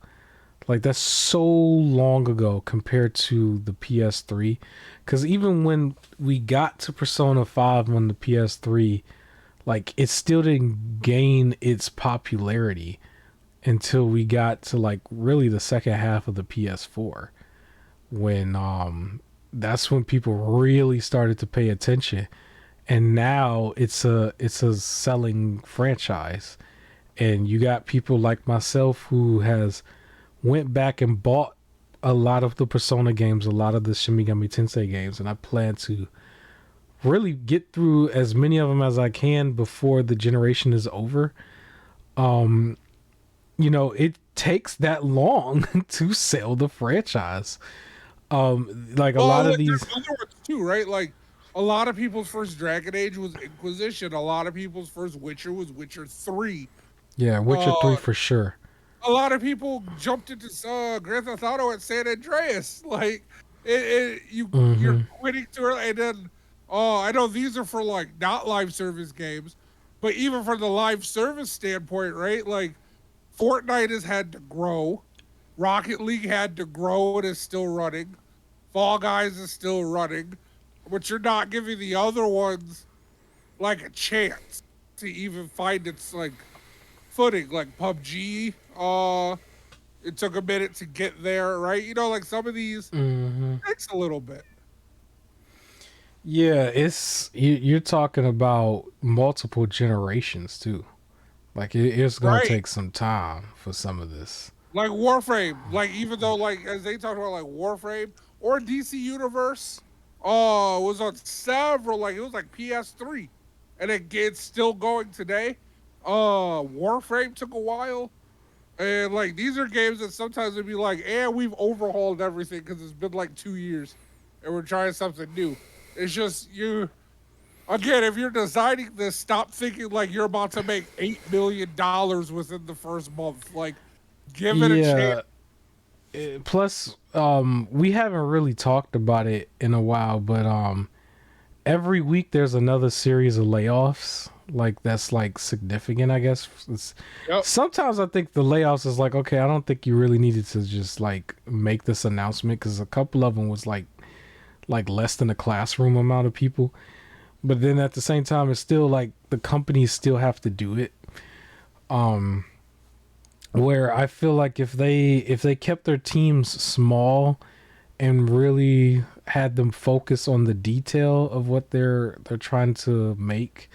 like that's so long ago compared to the PS3. Because even when we got to Persona 5 on the PS3, like it still didn't gain its popularity until we got to like really the second half of the PS4, when that's when people really started to pay attention. And now it's a selling franchise, and you got people like myself who has went back and bought a lot of the Persona games, a lot of the Shimigami Tensei games, and I plan to really get through as many of them as I can before the generation is over. Um, it takes that long to sell the franchise. Like a lot Well, of like, there's these, other ones too, right? Like a lot of people's first Dragon Age was Inquisition. A lot of people's first Witcher was Witcher 3. yeah, Witcher Uh, 3 for sure. a lot of people jumped into Grand Theft Auto at San Andreas. Like you're Mm-hmm. quitting too early, and then I know these are for like not live service games, but even from the live service standpoint, right? Like Fortnite has had to grow, Rocket League had to grow and is still running, Fall Guys is still running, but you're not giving the other ones like a chance to even find its like footing. Like PUBG, it took a minute to get there, right? Like some of these Mm-hmm. takes a little bit. Yeah, you're talking about multiple generations too. Like it's gonna Right. take some time for some of this. Like Warframe, like even though like as they talked about like Warframe or DC Universe, was on several, like it was like PS3, and it's still going today. Warframe took a while, and like these are games that sometimes it'd be like, we've overhauled everything because it's been like 2 years, and we're trying something new. It's just you again, if you're designing this, stop thinking like you're about to make $8 million within the first month. Like, give it a chance. Yeah. Plus, we haven't really talked about it in a while, but every week there's another series of layoffs. Like that's like significant, I guess. Yep. Sometimes I think the layoffs is like, okay, I don't think you really needed to just like make this announcement, because a couple of them was like less than a classroom amount of people. But then at the same time, it's still like the companies still have to do it. Um, where I feel like if they kept their teams small and really had them focus on the detail of what they're trying to make,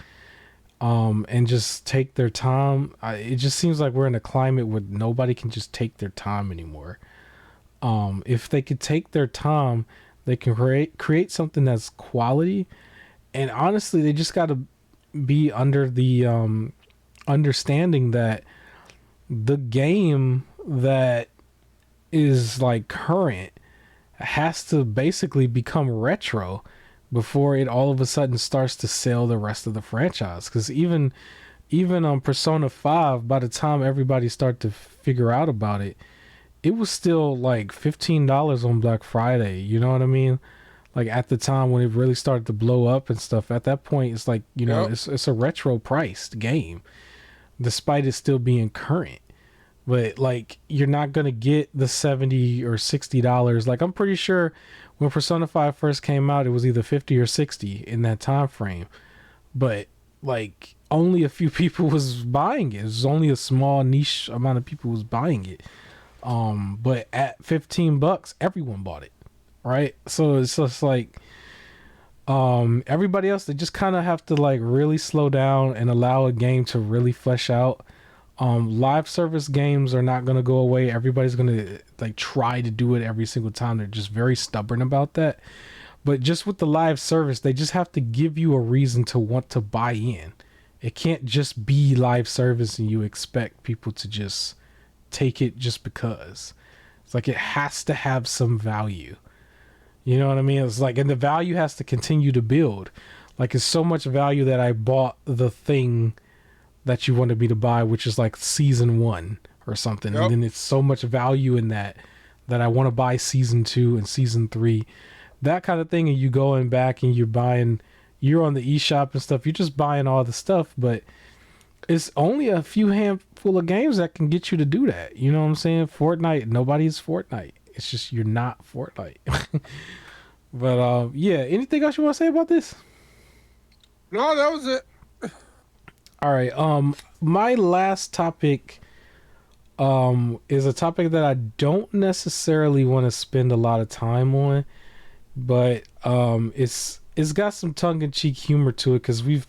and just take their time. It just seems like we're in a climate where nobody can just take their time anymore. If they could take their time, they can create something that's quality. And honestly, they just got to be under the understanding that the game that is like current has to basically become retro before it all of a sudden starts to sell the rest of the franchise. Because even on Persona 5, by the time everybody started to figure out about it, it was still like $15 on Black Friday. You know what I mean? Like at the time when it really started to blow up and stuff. At that point, it's like, Yep. it's a retro priced game, despite it still being current. But like you're not gonna get the $70 or $60. Like I'm pretty sure when Persona 5 first came out, it was either 50 or 60 in that time frame. But like only a few people was buying it. It was only a small niche amount of people was buying it. But at $15, everyone bought it. Right? So it's just like Everybody else, they just kind of have to like really slow down and allow a game to really flesh out. Live service games are not going to go away. Everybody's going to like try to do it every single time. They're just very stubborn about that. But just with the live service, they just have to give you a reason to want to buy in. It can't just be live service and you expect people to just take it just because. It's like it has to have some value. You know what I mean? It's like, and the value has to continue to build. Like, it's so much value that I bought the thing that you wanted me to buy, which is like season 1 or something. Yep. And then it's so much value in that I want to buy season 2 and season 3, that kind of thing. And you going back and you're on the eShop and stuff. You're just buying all the stuff, but it's only a few handful of games that can get you to do that. You know what I'm saying? Fortnite, nobody's Fortnite. It's just, you're not Fortnite. But yeah, anything else you want to say about this? No, that was it. All right. My last topic is a topic that I don't necessarily want to spend a lot of time on, but it's got some tongue-in-cheek humor to it because we've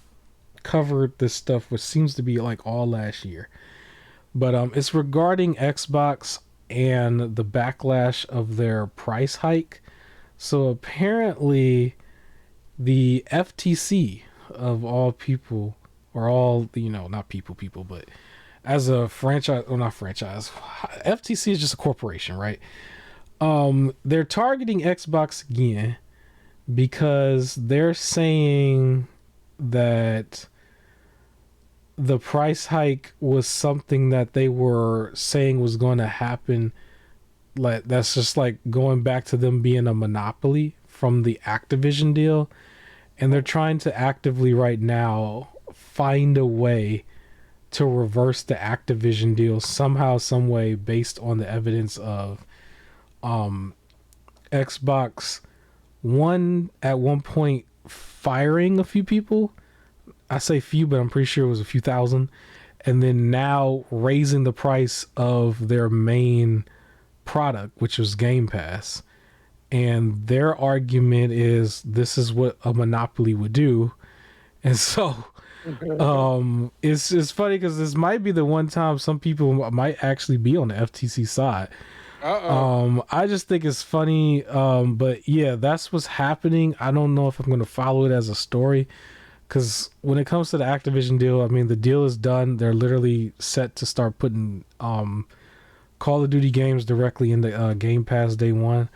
covered this stuff, which seems to be like all last year. But it's regarding Xbox and the backlash of their price hike. So apparently the FTC, of all people, or all, you know, not people, but as a franchise, or not franchise, FTC is just a corporation, right? They're targeting Xbox again because they're saying that the price hike was something that they were saying was going to happen. Like, that's just like going back to them being a monopoly from the Activision deal. And they're trying to actively right now find a way to reverse the Activision deal somehow, some way, based on the evidence of Xbox One at one point firing a few people. I say few, but I'm pretty sure it was a few thousand. And then now raising the price of their main product, which was Game Pass. And their argument is this is what a monopoly would do. And so it's funny because this might be the one time some people might actually be on the FTC side. I just think it's funny. But yeah, that's what's happening. I don't know if I'm going to follow it as a story, because when it comes to the Activision deal, I mean, the deal is done. They're literally set to start putting Call of Duty games directly in the Game Pass day one.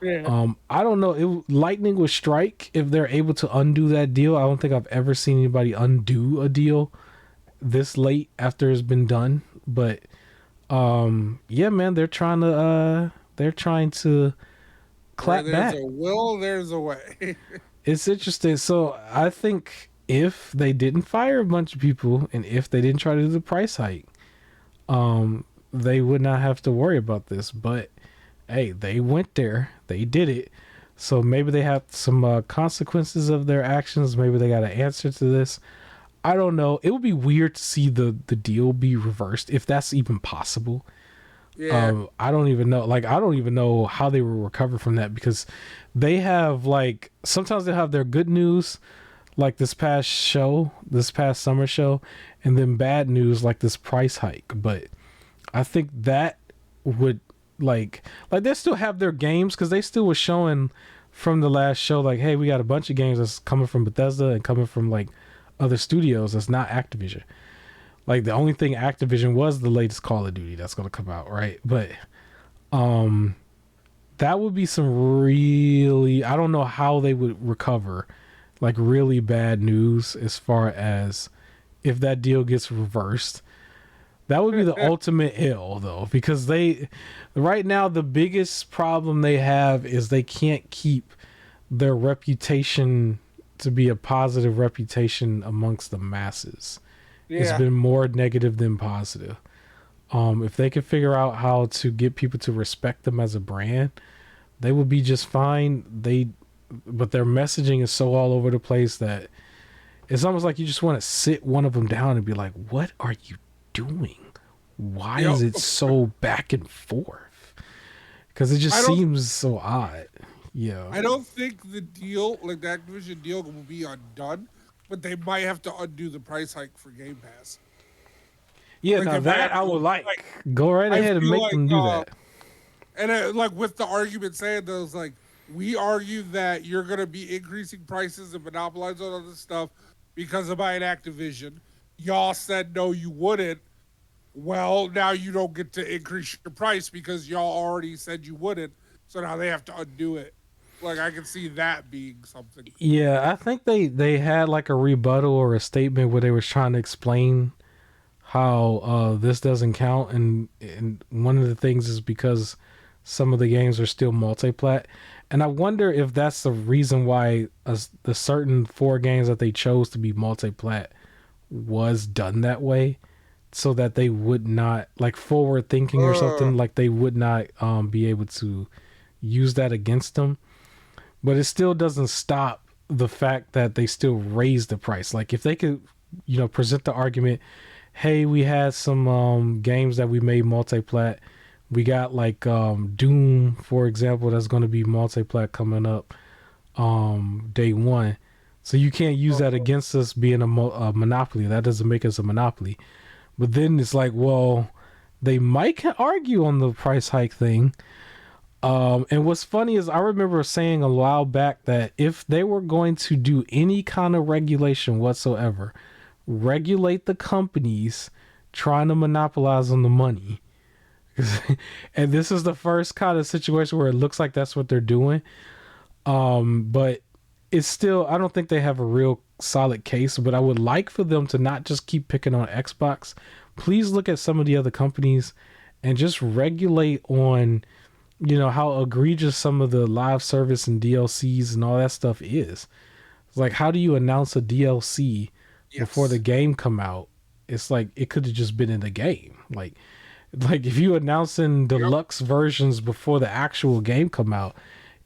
Yeah. I don't know. Lightning would strike if they're able to undo that deal. I don't think I've ever seen anybody undo a deal this late after it's been done. But yeah, man, they're trying to clap Where back. there's a will, there's a way. It's interesting. So I think if they didn't fire a bunch of people and if they didn't try to do the price hike, they would not have to worry about this. But hey, they went there, they did it. So maybe they have some consequences of their actions. Maybe they got an answer to this. I don't know. It would be weird to see the deal be reversed, if that's even possible. Yeah. I don't even know. Like, I don't even know how they will recover from that, because they have, like, sometimes they have their good news, like this past summer show, and then bad news like this price hike. But I think that would like they still have their games, because they still were showing from the last show, like, hey, we got a bunch of games that's coming from Bethesda and coming from like other studios that's not Activision. Like, the only thing Activision was the latest Call of Duty that's going to come out, right? But that would be some really, I don't know how they would recover like really bad news, as far as if that deal gets reversed. That would be the ultimate L, though, because right now, the biggest problem they have is they can't keep their reputation to be a positive reputation amongst the masses. Yeah. It's been more negative than positive. If they could figure out how to get people to respect them as a brand, they would be just fine. But their messaging is so all over the place that it's almost like you just want to sit one of them down and be like, what are you doing? Why is it so back and forth? Because it just seems so odd. Yeah. I don't think the deal, like the Activision deal, will be undone, but they might have to undo the price hike for Game Pass. Yeah, Like now they might that have I to, would like, like. Go right I ahead and feel make like, them do that. and like with the argument saying those, like, we argue that you're gonna be increasing prices and monopolizing all this stuff because of buying Activision. Y'all said no, you wouldn't. Well, now you don't get to increase your price because y'all already said you wouldn't. So now they have to undo it. Like I can see that being something. Yeah, I think they had like a rebuttal or a statement where they was trying to explain how this doesn't count, and one of the things is because some of the games are still multi-plat, and I wonder if that's the reason why the certain four games that they chose to be multi-plat was done that way, so that they would not, like, forward thinking or Uh, something, like they would not be able to use that against them. But it still doesn't stop the fact that they still raise the price. Like if they could, present the argument, hey, we had some games that we made multi-plat. We got like Doom, for example, that's going to be multi-plat coming up day one. So you can't use that against us being a monopoly. That doesn't make us a monopoly. But then it's like, well, they might argue on the price hike thing. And what's funny is I remember saying a while back that if they were going to do any kind of regulation whatsoever, regulate the companies trying to monopolize on the money. And this is the first kind of situation where it looks like that's what they're doing. But it's still, I don't think they have a real solid case, but I would like for them to not just keep picking on Xbox. Please look at some of the other companies and just regulate on, how egregious some of the live service and DLCs and all that stuff is. It's like, how do you announce a DLC before the yes. game come out? It's like it could have just been in the game. Like if you announcing Yep. deluxe versions before the actual game come out,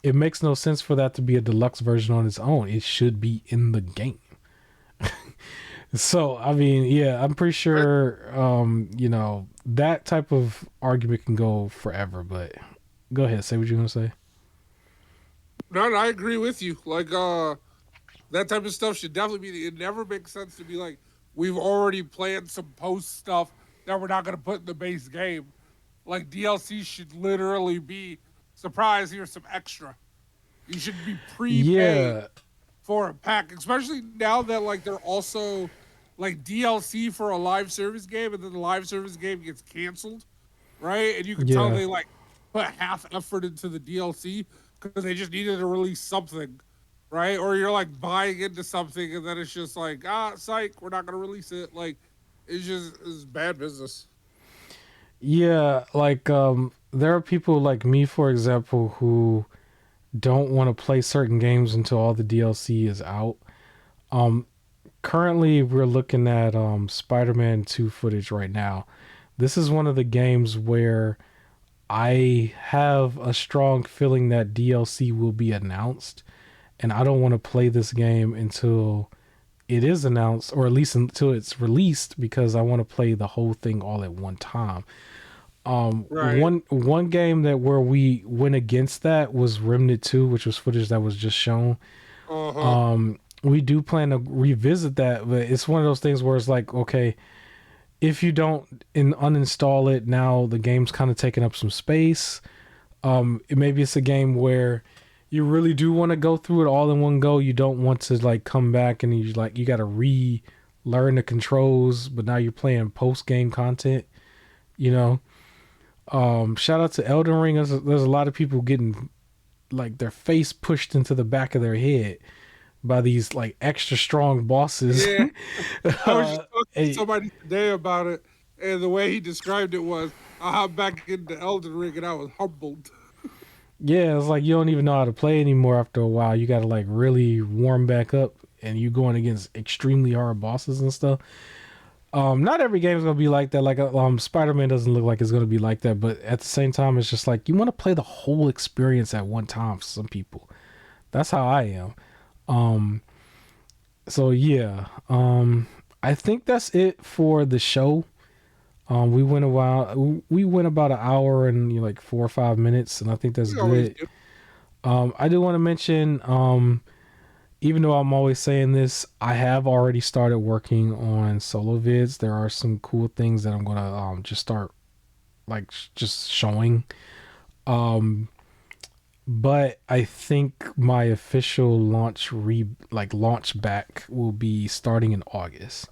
it makes no sense for that to be a deluxe version on its own. It should be in the game. So I mean, yeah, I'm pretty But sure that type of argument can go forever, but go ahead, say what you're gonna say. no, I agree with you. Like that type of stuff should definitely be. It never makes sense to be like we've already planned some post stuff that we're not going to put in the base game. Like DLC should literally be surprise. Here's some extra. You should be prepaying Yeah, for a pack, especially now that like they're also like DLC for a live service game, and then the live service game gets canceled, right? And you can tell yeah. they like put half effort into the DLC because they just needed to release something, right? Or you're like buying into something and then it's just like, psych, we're not gonna release it. Like it's bad business. Yeah, like there are people like me, for example, who don't want to play certain games until all the DLC is out. Um Currently we're looking at Spider-Man 2 footage right now. This is one of the games where I have a strong feeling that DLC will be announced, and I don't want to play this game until it is announced, or at least until it's released, because I want to play the whole thing all at one time. Right. One game that where we went against that was Remnant 2, which was footage that was just shown. Uh-huh. We do plan to revisit that, but it's one of those things where it's like, okay, if you don't uninstall it now, the game's kind of taking up some space. Maybe it's a game where you really do want to go through it all in one go. You don't want to like come back and you got to relearn the controls, but now you're playing post game content. You know, shout out to Elden Ring. There's a lot of people getting like their face pushed into the back of their head by these like extra strong bosses. Yeah. I was just talking to Hey, somebody today about it, and the way he described it was, I hopped back into Elden Ring and I was humbled. yeah, it's like you don't even know how to play anymore after a while. You got to like really warm back up, and you going against extremely hard bosses and stuff. Not every game is gonna be like that. Like Spider-Man doesn't look like it's gonna be like that, but at the same time, it's just like you want to play the whole experience at one time. For some people, that's how I am. Um, so yeah, I think that's it for the show. We went a while. We went about an hour and like 4 or 5 minutes, and I think that's We always good. do. I do want to mention, even though I'm always saying this, I have already started working on solo vids. There are some cool things that I'm gonna just start like just showing. Um, but I think my official launch back will be starting in August.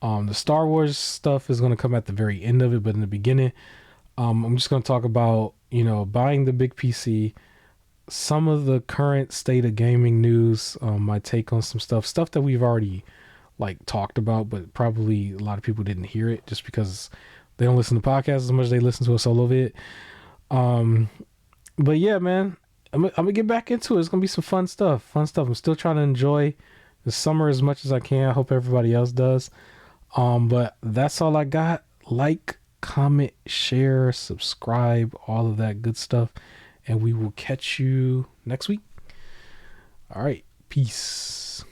The Star Wars stuff is gonna come at the very end of it, but in the beginning, I'm just gonna talk about buying the big PC, some of the current state of gaming news, my take on some stuff that we've already like talked about, but probably a lot of people didn't hear it just because they don't listen to podcasts as much as they listen to a solo vid. Um, but yeah, man, I'm gonna get back into it. It's gonna be some fun stuff. Fun stuff. I'm still trying to enjoy the summer as much as I can. I hope everybody else does. But that's all I got. Like, comment, share, subscribe, all of that good stuff. And we will catch you next week. All right. Peace.